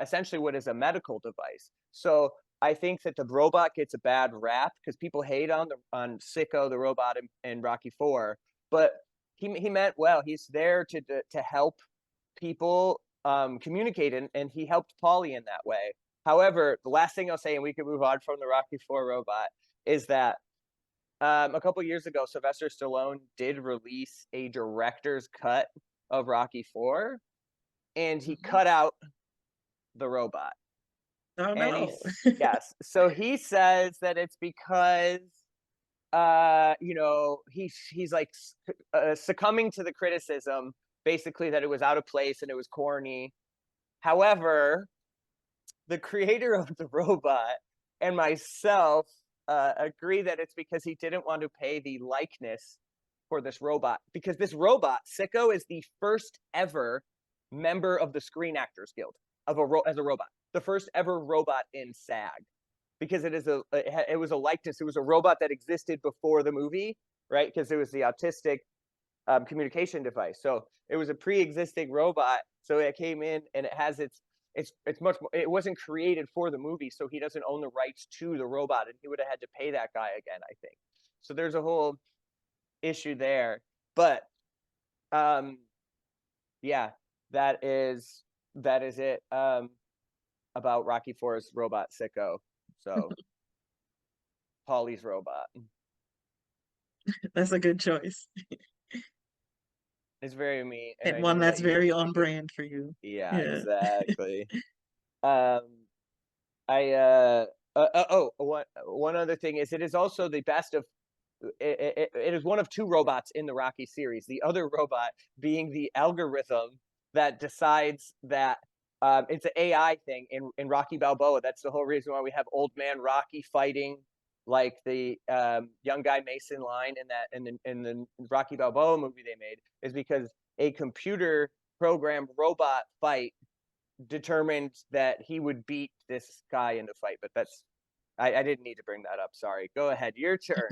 essentially what is a medical device. So I think that the robot gets a bad rap because people hate on Sicko the robot in Rocky 4, but he meant well. He's there to help people communicate, and he helped Paulie in that way. However, the last thing I'll say, and we can move on from the Rocky 4 robot, is that a couple years ago, Sylvester Stallone did release a director's cut of Rocky 4, and he cut out the robot. Oh And no. yes, so he says that it's because he's like succumbing to the criticism, basically, that it was out of place and it was corny. However, the creator of the robot and myself agree that it's because he didn't want to pay the likeness for this robot, because this robot, Sicko, is the first ever member of the Screen Actors Guild as a robot, the first ever robot in SAG, because it was a likeness. It was a robot that existed before the movie, right? Because it was the autistic communication device. So it was a pre-existing robot. So it came in and it has it's much more. It wasn't created for the movie, so he doesn't own the rights to the robot, and he would have had to pay that guy again, I think. So there's a whole issue there. But yeah, that is it about Rocky 4's robot Sicko. So Paulie's robot. That's a good choice. It's very me, and And I one know that that's you. very on brand for you. Yeah, Yeah. exactly. um, one other thing is, it is also the best of. It is one of two robots in the Rocky series. The other robot being the algorithm that decides that it's an AI thing in Rocky Balboa. That's the whole reason why we have old man Rocky fighting like the young guy Mason line in the Rocky Balboa movie they made, is because a computer programmed robot fight determined that he would beat this guy in the fight. But I didn't need to bring that up. Sorry. Go ahead. Your turn.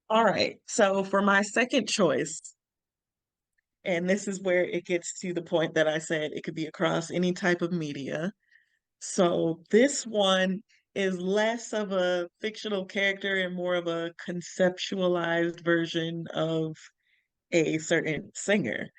All right. So for my second choice, and this is where it gets to the point that I said it could be across any type of media. So this one is less of a fictional character and more of a conceptualized version of a certain singer.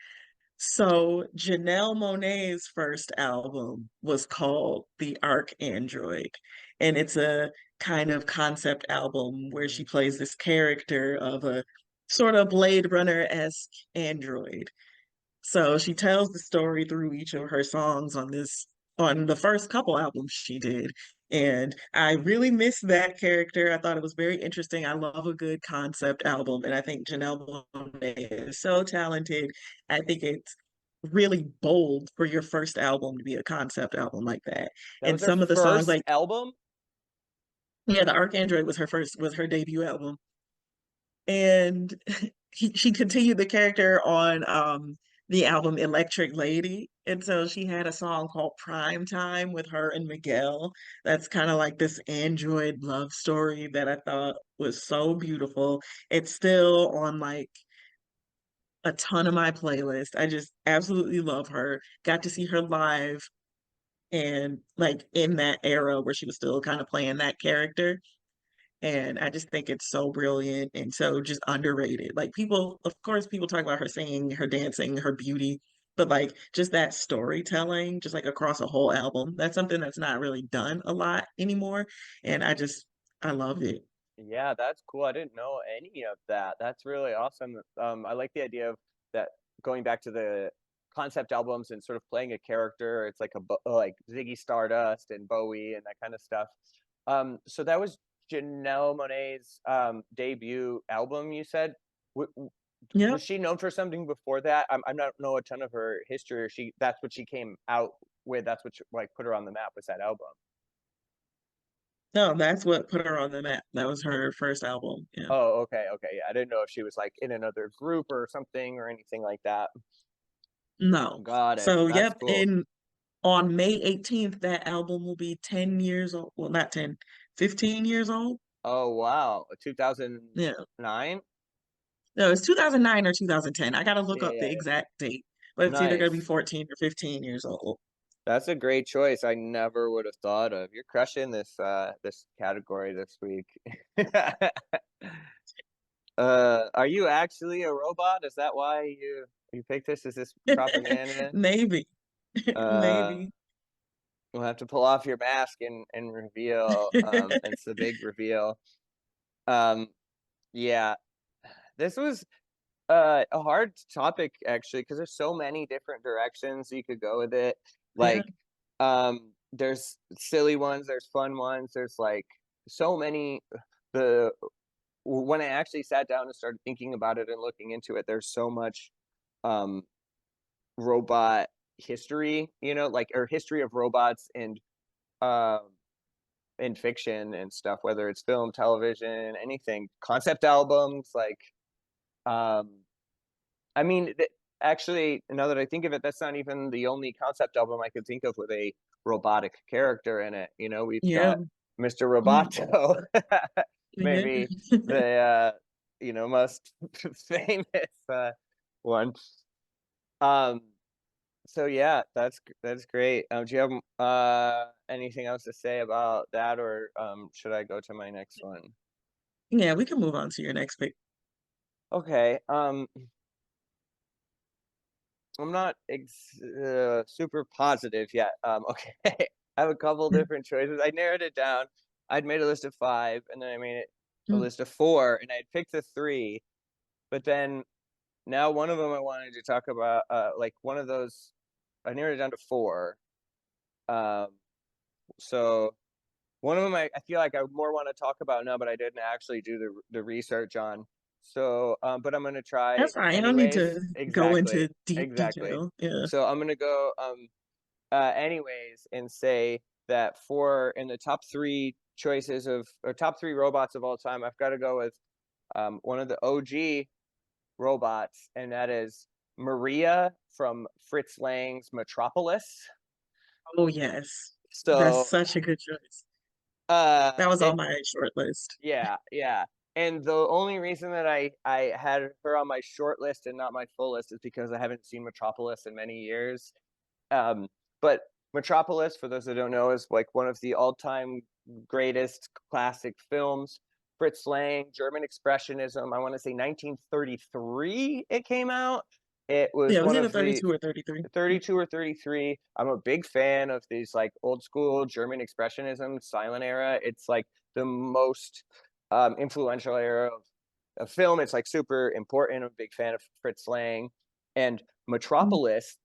So Janelle Monáe's first album was called The Archandroid, and it's a kind of concept album where she plays this character of a sort of Blade Runner-esque android. So she tells the story through each of her songs on the first couple albums she did. And I really missed that character. I thought it was very interesting. I love a good concept album, and I think Janelle Monáe is so talented. I think it's really bold for your first album to be a concept album like that. That And was her some of the songs, first like, album. yeah, the Archandroid was her debut album. And she continued the character on the album Electric Lady. And so she had a song called Prime Time with her and Miguel. That's kind of like this android love story that I thought was so beautiful. It's still on like a ton of my playlist. I just absolutely love her. Got to see her live and like in that era where she was still kind of playing that character. And I just think it's so brilliant and so just underrated. Like people, of course, people talk about her singing, her dancing, her beauty, but like just that storytelling, just like across a whole album, that's something that's not really done a lot anymore. And I love it. Yeah, that's cool. I didn't know any of that. That's really awesome. I like the idea of that, going back to the concept albums and sort of playing a character. It's like like Ziggy Stardust and Bowie and that kind of stuff. So that was Janelle Monáe's debut album, you said. Was Yep. she known for something before that? I don't know a ton of her history. Or that's what she came out with. That's what like put her on the map, was that album. No, that's what put her on the map. That was her first album. Yeah. Oh, okay, okay. Yeah, I didn't know if she was like in another group or something or anything like that. No. Got it. So, That's yep. cool. And on May 18th, that album will be 10 years old. Well, not 10, 15 years old. Oh, wow. Yeah. 2009? No, it's 2009 or 2010. I gotta look Yeah, up yeah, the yeah. exact date, but it's either gonna be Nice. 14 or 15 years old. That's a great choice. I never would have thought of. You're crushing this category this week. Are you actually a robot? Is that why you picked this? Is this propaganda? Maybe. Uh, Maybe. we'll have to pull off your mask and reveal. It's the big reveal. Um, yeah, this was a hard topic actually because there's so many different directions you could go with it. Yeah. Like, there's silly ones, there's fun ones, there's like so many. The When I actually sat down and started thinking about it and looking into it, there's so much um robot history, like, or history of robots and um in fiction and stuff, whether it's film, television, anything, concept albums, like, um I mean, actually, now that I think of it, that's not even the only concept album I could think of with a robotic character in it. We've Yeah. got Mr. Mm, Roboto, yeah. maybe the most famous one. Um, so yeah, that's great. Do you have anything else to say about that, or should I go to my next one? Yeah, we can move on to your next pick. Okay. I'm not super positive yet. Okay, I have a couple different choices. I narrowed it down. I'd made a list of 5, and then I made it a Mm. list of 4, and I'd picked the 3. But then now one of them I wanted to talk about, like one of those, I narrowed it down to 4. Um, so one of them I feel like I more want to talk about now, but I didn't actually do the research on. So, but I'm gonna try That's fine. I don't need anyways. to go Exactly, into deep exactly. detail. Yeah. So I'm gonna go anyways and say that for in the top 3 choices of or top 3 robots of all time, I've got to go with one of the OG robots, and that is Maria from Fritz Lang's Metropolis. Oh, yes. That's So, such a good choice. That was on and my short list. yeah, yeah. And the only reason that I had her on my short list and not my full list is because I haven't seen Metropolis in many years. Um, but Metropolis, for those that don't know, is like one of the all-time greatest classic films. Fritz Lang, German Expressionism. I want to say 1933 it came out. It Yeah, was it was one either of the 32 or 33. 32 or 33. I'm a big fan of these like old school German Expressionism, silent era. It's like the most influential era of film. It's like super important. I'm a big fan of Fritz Lang. And Mm. Metropolis,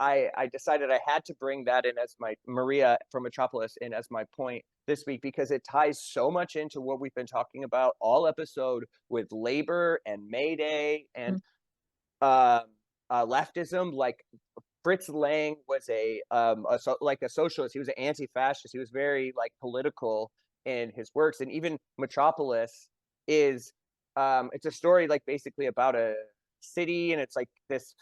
I decided I had to bring that in as my Maria from Metropolis in as my point this week because it ties so much into what we've been talking about all episode with labor and Mayday and Mm. um, leftism. Like Fritz Lang was like a socialist. He was an anti-fascist. He was very like political in his works, and even Metropolis is it's a story like basically about a city, and it's like this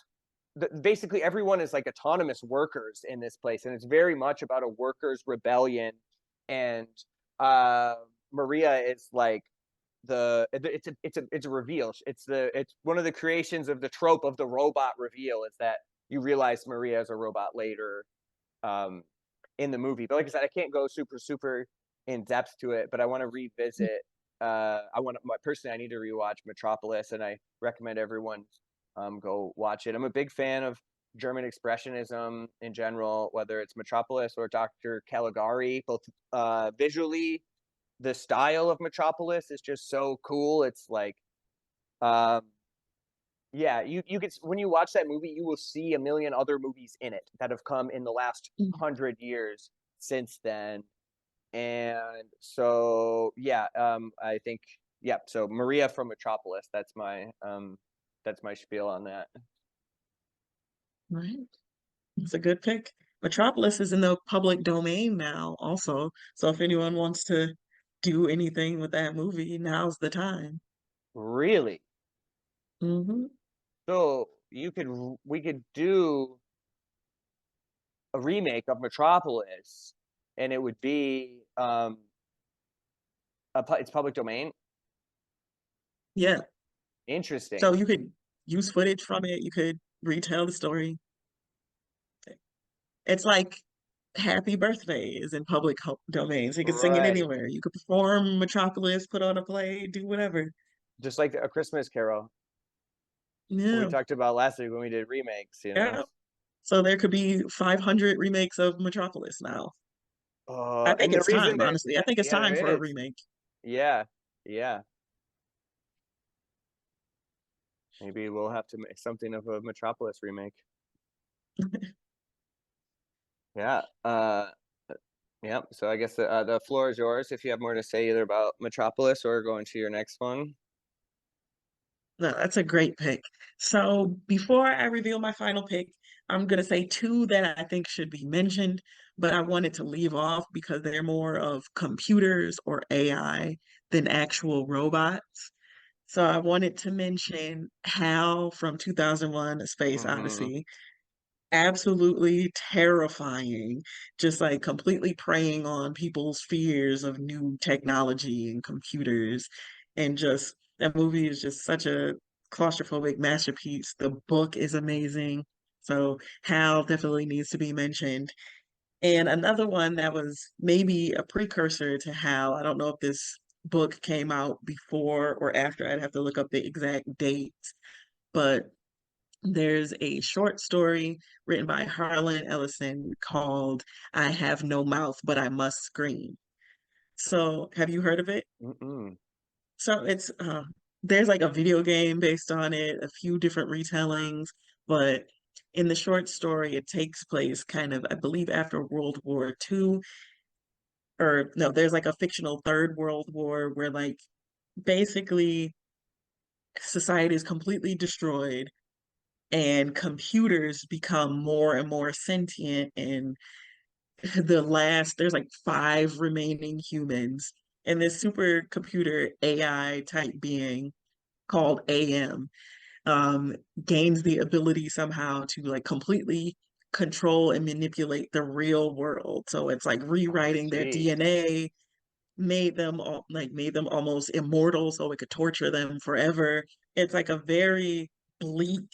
basically everyone is like autonomous workers in this place, and it's very much about a workers' rebellion. And uh, Maria is like it's a reveal. It's one of the creations of the trope of the robot reveal is that you realize Maria is a robot later um, in the movie. But like I said, I can't go super in depth to it. But I want to revisit. Personally, I need to rewatch Metropolis, and I recommend everyone go watch it. I'm a big fan of German Expressionism in general, whether it's Metropolis or Dr. Caligari. Both visually, the style of Metropolis is just so cool. It's like, um, yeah, you get when you watch that movie, you will see a million other movies in it that have come in the last Mm. 100 years since then. And so, yeah, I think, yeah. So Maria from Metropolis. That's my spiel on that. Right. It's a good pick. Metropolis is in the public domain now, also. So if anyone wants to do anything with that movie, now's the time. Really? Hmm. So we could do a remake of Metropolis, and it would be it's public domain. Yeah. Interesting. So you could use footage from it. You could retell the story. It's like happy birthdays in public domains. You can sing it Right. anywhere. You could perform Metropolis, put on a play, do whatever. Just like A Christmas Carol we Yeah, talked about last week when we did remakes, you know. yeah. So there could be 500 remakes of Metropolis now. I think And the it's reason time, there, honestly. I think it's yeah, time for there a is. remake. Yeah, yeah. Maybe we'll have to make something of a Metropolis remake. Yeah. Yeah. So I guess the floor is yours if you have more to say either about Metropolis or going to your next one. No, that's a great pick. So before I reveal my final pick, I'm gonna say two that I think should be mentioned, but I wanted to leave off because they're more of computers or AI than actual robots. So I wanted to mention HAL from 2001: A Space Mm-hmm. Odyssey. Absolutely terrifying, just like completely preying on people's fears of new technology and computers. And just that movie is just such a claustrophobic masterpiece. The book is amazing. So Hal definitely needs to be mentioned. And another one that was maybe a precursor to Hal, I don't know if this book came out before or after, I'd have to look up the exact date, but there's a short story written by Harlan Ellison called I Have No Mouth, But I Must Scream. So, have you heard of it? Mm-mm. So, there's like a video game based on it, a few different retellings, but in the short story, it takes place kind of, I believe, after World War II, or no, there's like a fictional Third World War where, like, basically society is completely destroyed and computers become more and more sentient, and there's like five remaining humans, and this supercomputer AI type being called AM um gains the ability somehow to like completely control and manipulate the real world. So it's like I rewriting their see. DNA, made them almost immortal so it could torture them forever. It's like a very bleak,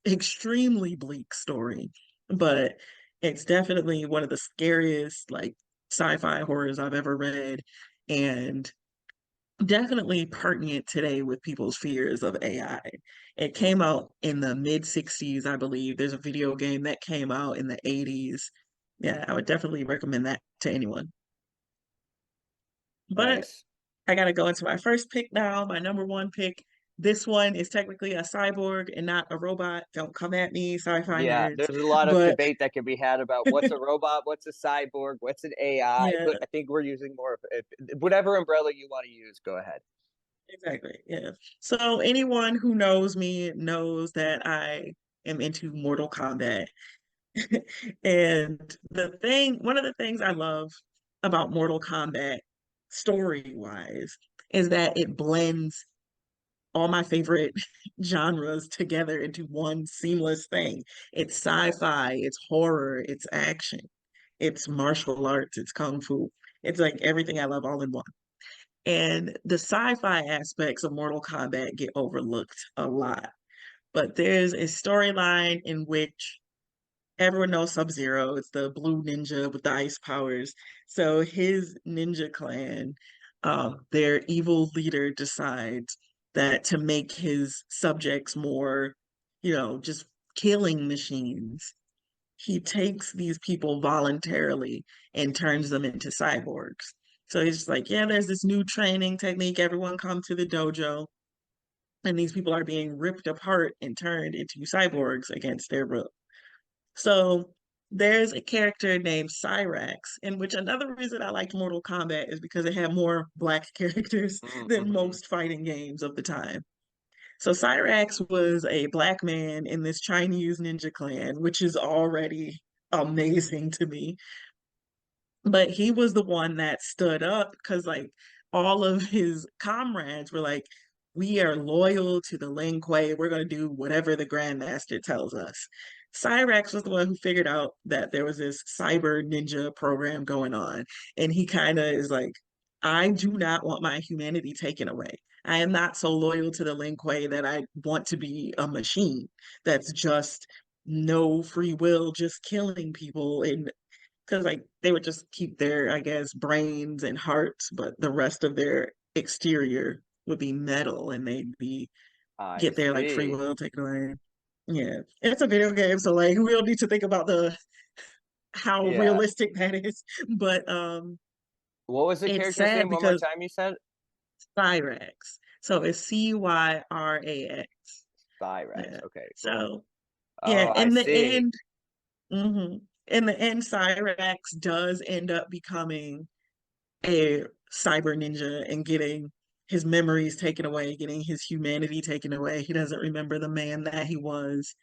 extremely bleak story, but it's definitely one of the scariest like sci-fi horrors I've ever read, and definitely pertinent today with people's fears of AI. It came Mm, out in the mid 60s, I believe. There's a video game that came out in the 80s. Yeah, I would definitely recommend that to anyone. But nice. I gotta go into my first pick now, my number one pick. This one is technically a cyborg and not a robot. Don't come at me, sci-fi Yeah, nerds. there's a lot of But debate that can be had about what's a robot, what's a cyborg, what's an AI, yeah, but I think we're using more of whatever umbrella you want to use. Go ahead. exactly. Yeah. So anyone who knows me knows that I am into Mortal Kombat. And one of the things I love about Mortal Kombat story-wise is that it blends all my favorite genres together into one seamless thing. It's sci-fi, it's horror, it's action, it's martial arts, it's kung fu. It's like everything I love all in one. And the sci-fi aspects of Mortal Kombat get overlooked a lot. But there's a storyline in which everyone knows Sub-Zero. It's the blue ninja with the ice powers. So his ninja clan, their evil leader decides that to make his subjects more, just killing machines, he takes these people voluntarily and turns them into cyborgs. So he's just like, yeah, there's this new training technique. Everyone come to the dojo. And these people are being ripped apart and turned into cyborgs against their will. So there's a character named Cyrax, in which another reason I liked Mortal Kombat is because it had more black characters than Mm-hmm. most fighting games of the time. So Cyrax was a black man in this Chinese ninja clan, which is already amazing to me. But he was the one that stood up because, like, all of his comrades were like, we are loyal to the Lin Kuei. We're going to do whatever the Grandmaster tells us. Cyrax was the one who figured out that there was this cyber ninja program going on. And he kind of is like, I do not want my humanity taken away. I am not so loyal to the Lin Kuei that I want to be a machine that's just no free will, just killing people and because like they would just keep their, I guess, brains and hearts, but the rest of their exterior would be metal, and they'd be I get their like free see. will taken away. Yeah, it's a video game, so like we don't need to think about the how Yeah. realistic that is. But What was the it's character's sad name one more because time you said? Cyrax. So it's Cyrax. Cyrax. Yeah. Okay, cool. So Oh, yeah, I see. in the end, Cyrax does end up becoming a cyber ninja and getting his memories taken away, getting his humanity taken away. He doesn't remember the man that he was.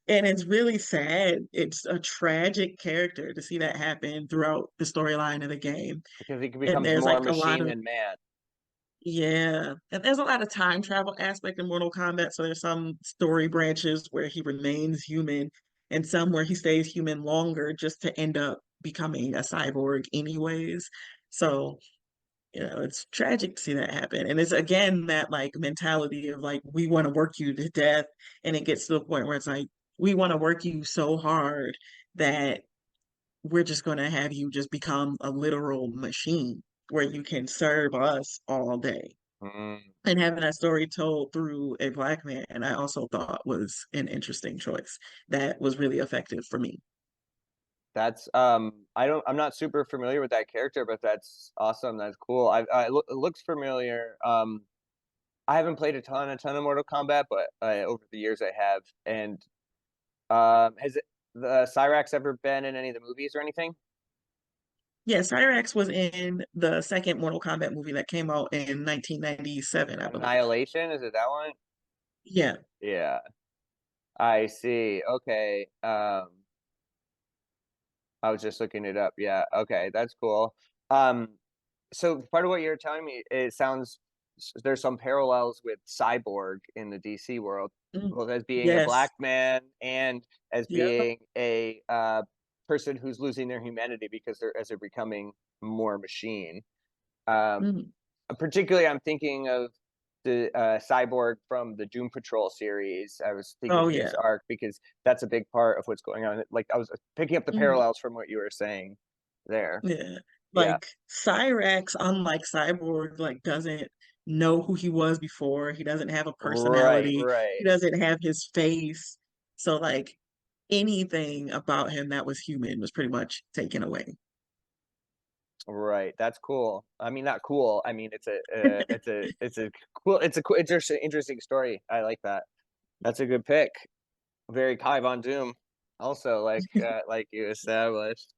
And it's really sad. It's a tragic character to see that happen throughout the storyline of the game. Because he And becomes there's more like a lot machine of, than man. yeah, and there's a lot of time travel aspect in Mortal Kombat. So there's some story branches where he remains human and some where he stays human longer just to end up becoming a cyborg anyways. So, it's tragic to see that happen. And it's again that like mentality of like we want to work you to death, and it gets to the point where it's like we want to work you so hard that we're just going to have you just become a literal machine where you can serve us all day. Mm. And having that story told through a black man, I also thought was an interesting choice that was really effective for me. That's I'm not super familiar with that character, but that's awesome. That's cool. It looks familiar. I haven't played a ton of Mortal Kombat, but over the years I have. And has the Cyrax ever been in any of the movies or anything? Yeah, Cyrax was in the second Mortal Kombat movie that came out in 1997, I believe. Annihilation, is it that one? Yeah. Yeah, I see. Okay. I was just looking it up. Yeah. Okay, that's cool. Um, so part of what you're telling me, it sounds there's some parallels with Cyborg in the DC world, Mm. both as being a Yes. black man and as Yep. being a person who's losing their humanity because they're becoming more machine. Um, Mm. Particularly, I'm thinking of the Cyborg from the Doom Patrol series. I was thinking Oh his yeah. arc because that's a big part of what's going on. Like I was picking up the Mm. parallels from what you were saying there. Yeah. Yeah. Like Cyrax, unlike Cyborg, like doesn't know who he was before. He doesn't have a Right, personality. He right, doesn't have his face. So like anything about him that was human was pretty much taken away. right. That's cool. I mean, not cool. I mean, it's a cool, interesting story. I like that. That's a good pick. Very Kai Von Doom. Also, like you established.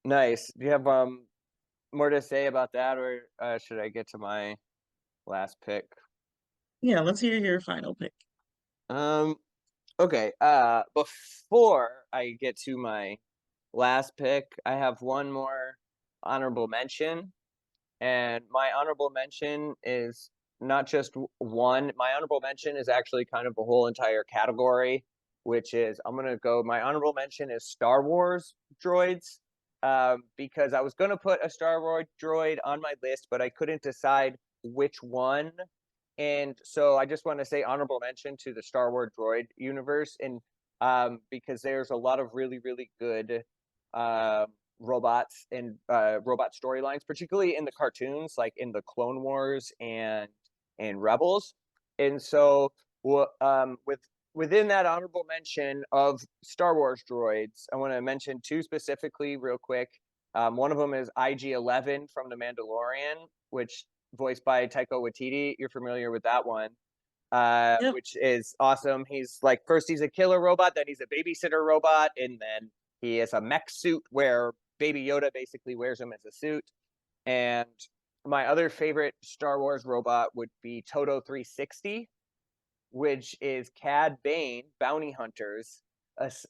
Nice. Do you have more to say about that, or should I get to my last pick? Yeah, let's hear your final pick. Um, okay. Before I get to my last pick, I have one more honorable mention, and my honorable mention is not just one. My honorable mention is actually kind of a whole entire category, which is I'm gonna go. My honorable mention is Star Wars droids, because I was gonna put a Star Wars droid on my list, but I couldn't decide which one. And so I just want to say honorable mention to the Star Wars droid universe, and because there's a lot of really good uh, robots and robot storylines, particularly in the cartoons, like in the Clone Wars and Rebels. And so, within that honorable mention of Star Wars droids, I want to mention two specifically, real quick. One of them is IG-11 from The Mandalorian, which voiced by Taika Waititi. You're familiar with that one, Yep. which is awesome. He's like, first he's a killer robot, then he's a babysitter robot, and then he has a mech suit where Baby Yoda basically wears him as a suit. And my other favorite Star Wars robot would be Toto 360, which is Cad Bane, Bounty Hunter's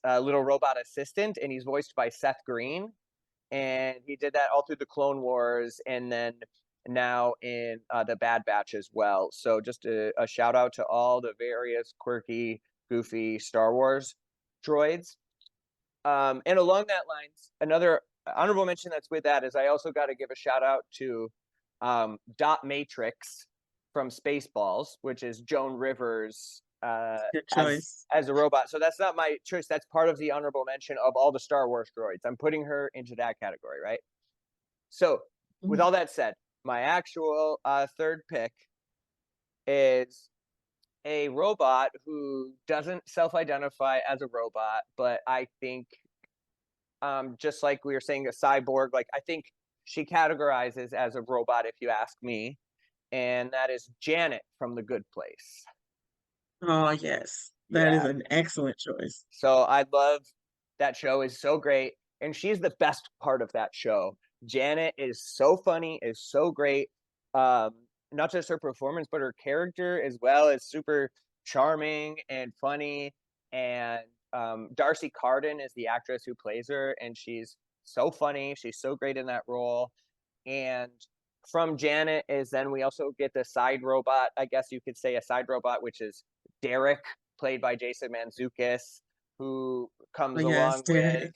a little robot assistant, and he's voiced by Seth Green. And he did that all through the Clone Wars, and then now in the Bad Batch as well. So just a shout out to all the various quirky, goofy Star Wars droids. And along that lines, another honorable mention that's with that is I also got to give a shout out to Dot Matrix from Spaceballs, which is Joan Rivers' Good as choice. a robot. So that's not my choice. That's part of the honorable mention of all the Star Wars droids. I'm putting her into that category, right? So with Mhm. all that said, my actual third pick is a robot who doesn't self-identify as a robot, but I think, just like we were saying, a cyborg, like I think she categorizes as a robot, if you ask me, and that is Janet from The Good Place. Oh, yes. That is Yeah. an excellent choice. So I love that show is so great, and she's the best part of that show. Janet is so funny, is so great. Um, Not just her performance, but her character as well is super charming and funny. And Darcy Carden is the actress who plays her, and she's so funny. She's so great in that role. And from Janet is then we also get the side robot, I guess you could say a side robot, which is Derek, played by Jason Mantzoukas, who Oh, comes yes, along with Derek.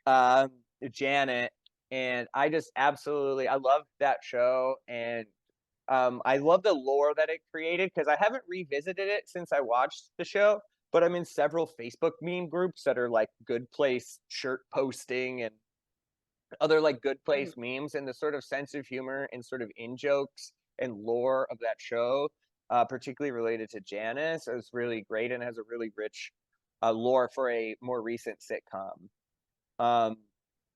um, Janet. And I just absolutely, I love that show. And I love the lore that it created because I haven't revisited it since I watched the show, but I'm in several Facebook meme groups that are like Good Place shirt posting and other like Good Place memes, and the sort of sense of humor and sort of in jokes and lore of that show, particularly related to Janice, is really great and has a really rich lore for a more recent sitcom. Um,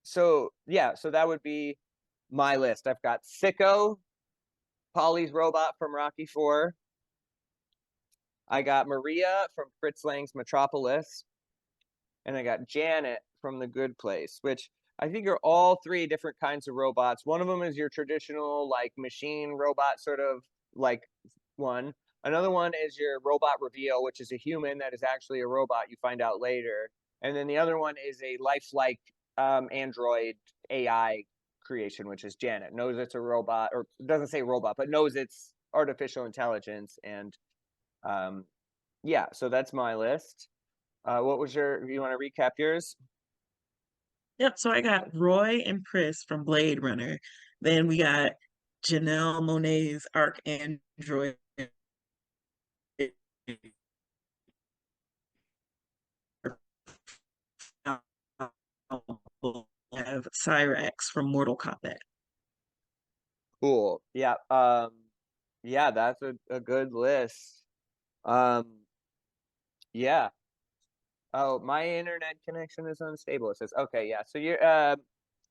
so yeah, so that would be my list. I've got Sicko, Polly's robot from Rocky Four. I got Maria from Fritz Lang's Metropolis, and I got Janet from The Good Place, which I think are all three different kinds of robots. One of them is your traditional like machine robot sort of like one. Another one is your robot reveal, which is a human that is actually a robot. You find out later. And then the other one is a lifelike android AI creation, which is Janet. Knows it's a robot, or doesn't say robot, but knows it's artificial intelligence. And um, yeah, so that's my list. What was your? You want to recap yours? Yep, so I got Roy and Chris from Blade Runner. Then we got Janelle Monáe's Arcandroid have Cyrax from Mortal Kombat. Cool. Yeah. Yeah, that's a good list. Um, yeah. Oh, my internet connection is unstable. It says, okay, yeah. So you're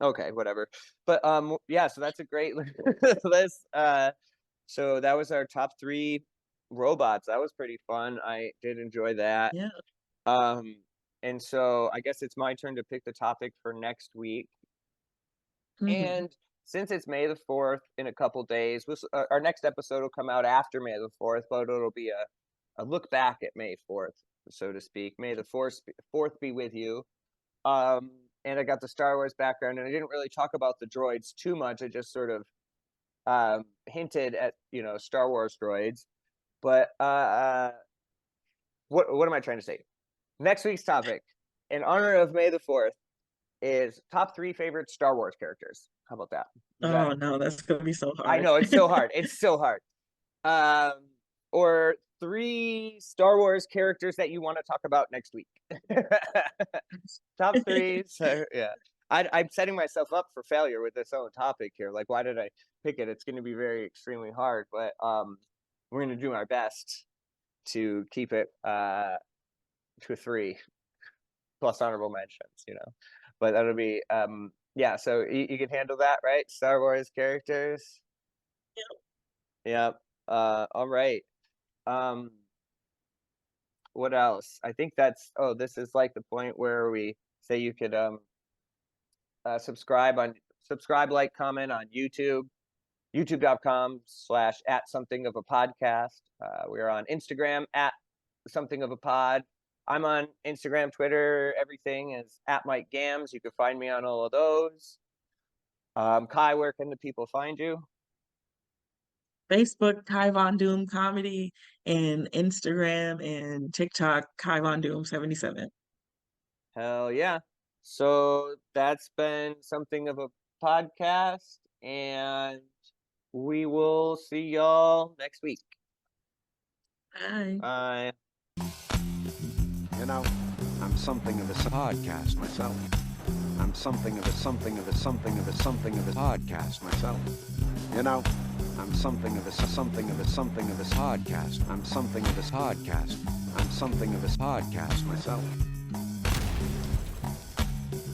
okay, whatever. But yeah, so that's a great list. So that was our top three robots. That was pretty fun. I did enjoy that. Yeah. Um, and so I guess it's my turn to pick the topic for next week. Hmm. And since it's May the 4th in a couple days, our next episode will come out after May the 4th, but it'll be a look back at May 4th, so to speak. May the 4th be with you. And I got the Star Wars background, and I didn't really talk about the droids too much. I just sort of hinted at, Star Wars droids. But what am I trying to say? Next week's topic, in honor of May the 4th, is top 3 favorite Star Wars characters. How about that? Oh no, that's gonna be so I hard. know it's so hard. It's so hard. Or 3 Star Wars characters that you want to talk about next week. Top 3. So yeah, I'm setting myself up for failure with this own topic here. Like, why did I pick it? It's going to be very extremely hard, but we're going to do our best to keep it to 3 plus honorable mentions. But that'll be yeah. So you can handle that, right? Star Wars characters. Yep. All right. Um, what else? I think that's, oh, this is like the point where we say you could subscribe, like, comment on YouTube, youtube.com/ at something of a podcast. We're on Instagram at something of a pod. I'm on Instagram, Twitter, everything is at Mike Gamms. You can find me on all of those. Kai, where can the people find you? Facebook, Kai VonDoom Comedy, and Instagram and TikTok, Kai VonDoom 77. Hell yeah. So that's been something of a podcast, and we will see y'all next week. Bye. Bye. You know, I'm something of a podcast myself. I'm something of a podcast myself. You know, I'm something of a podcast. I'm something of a podcast. I'm something of a podcast myself.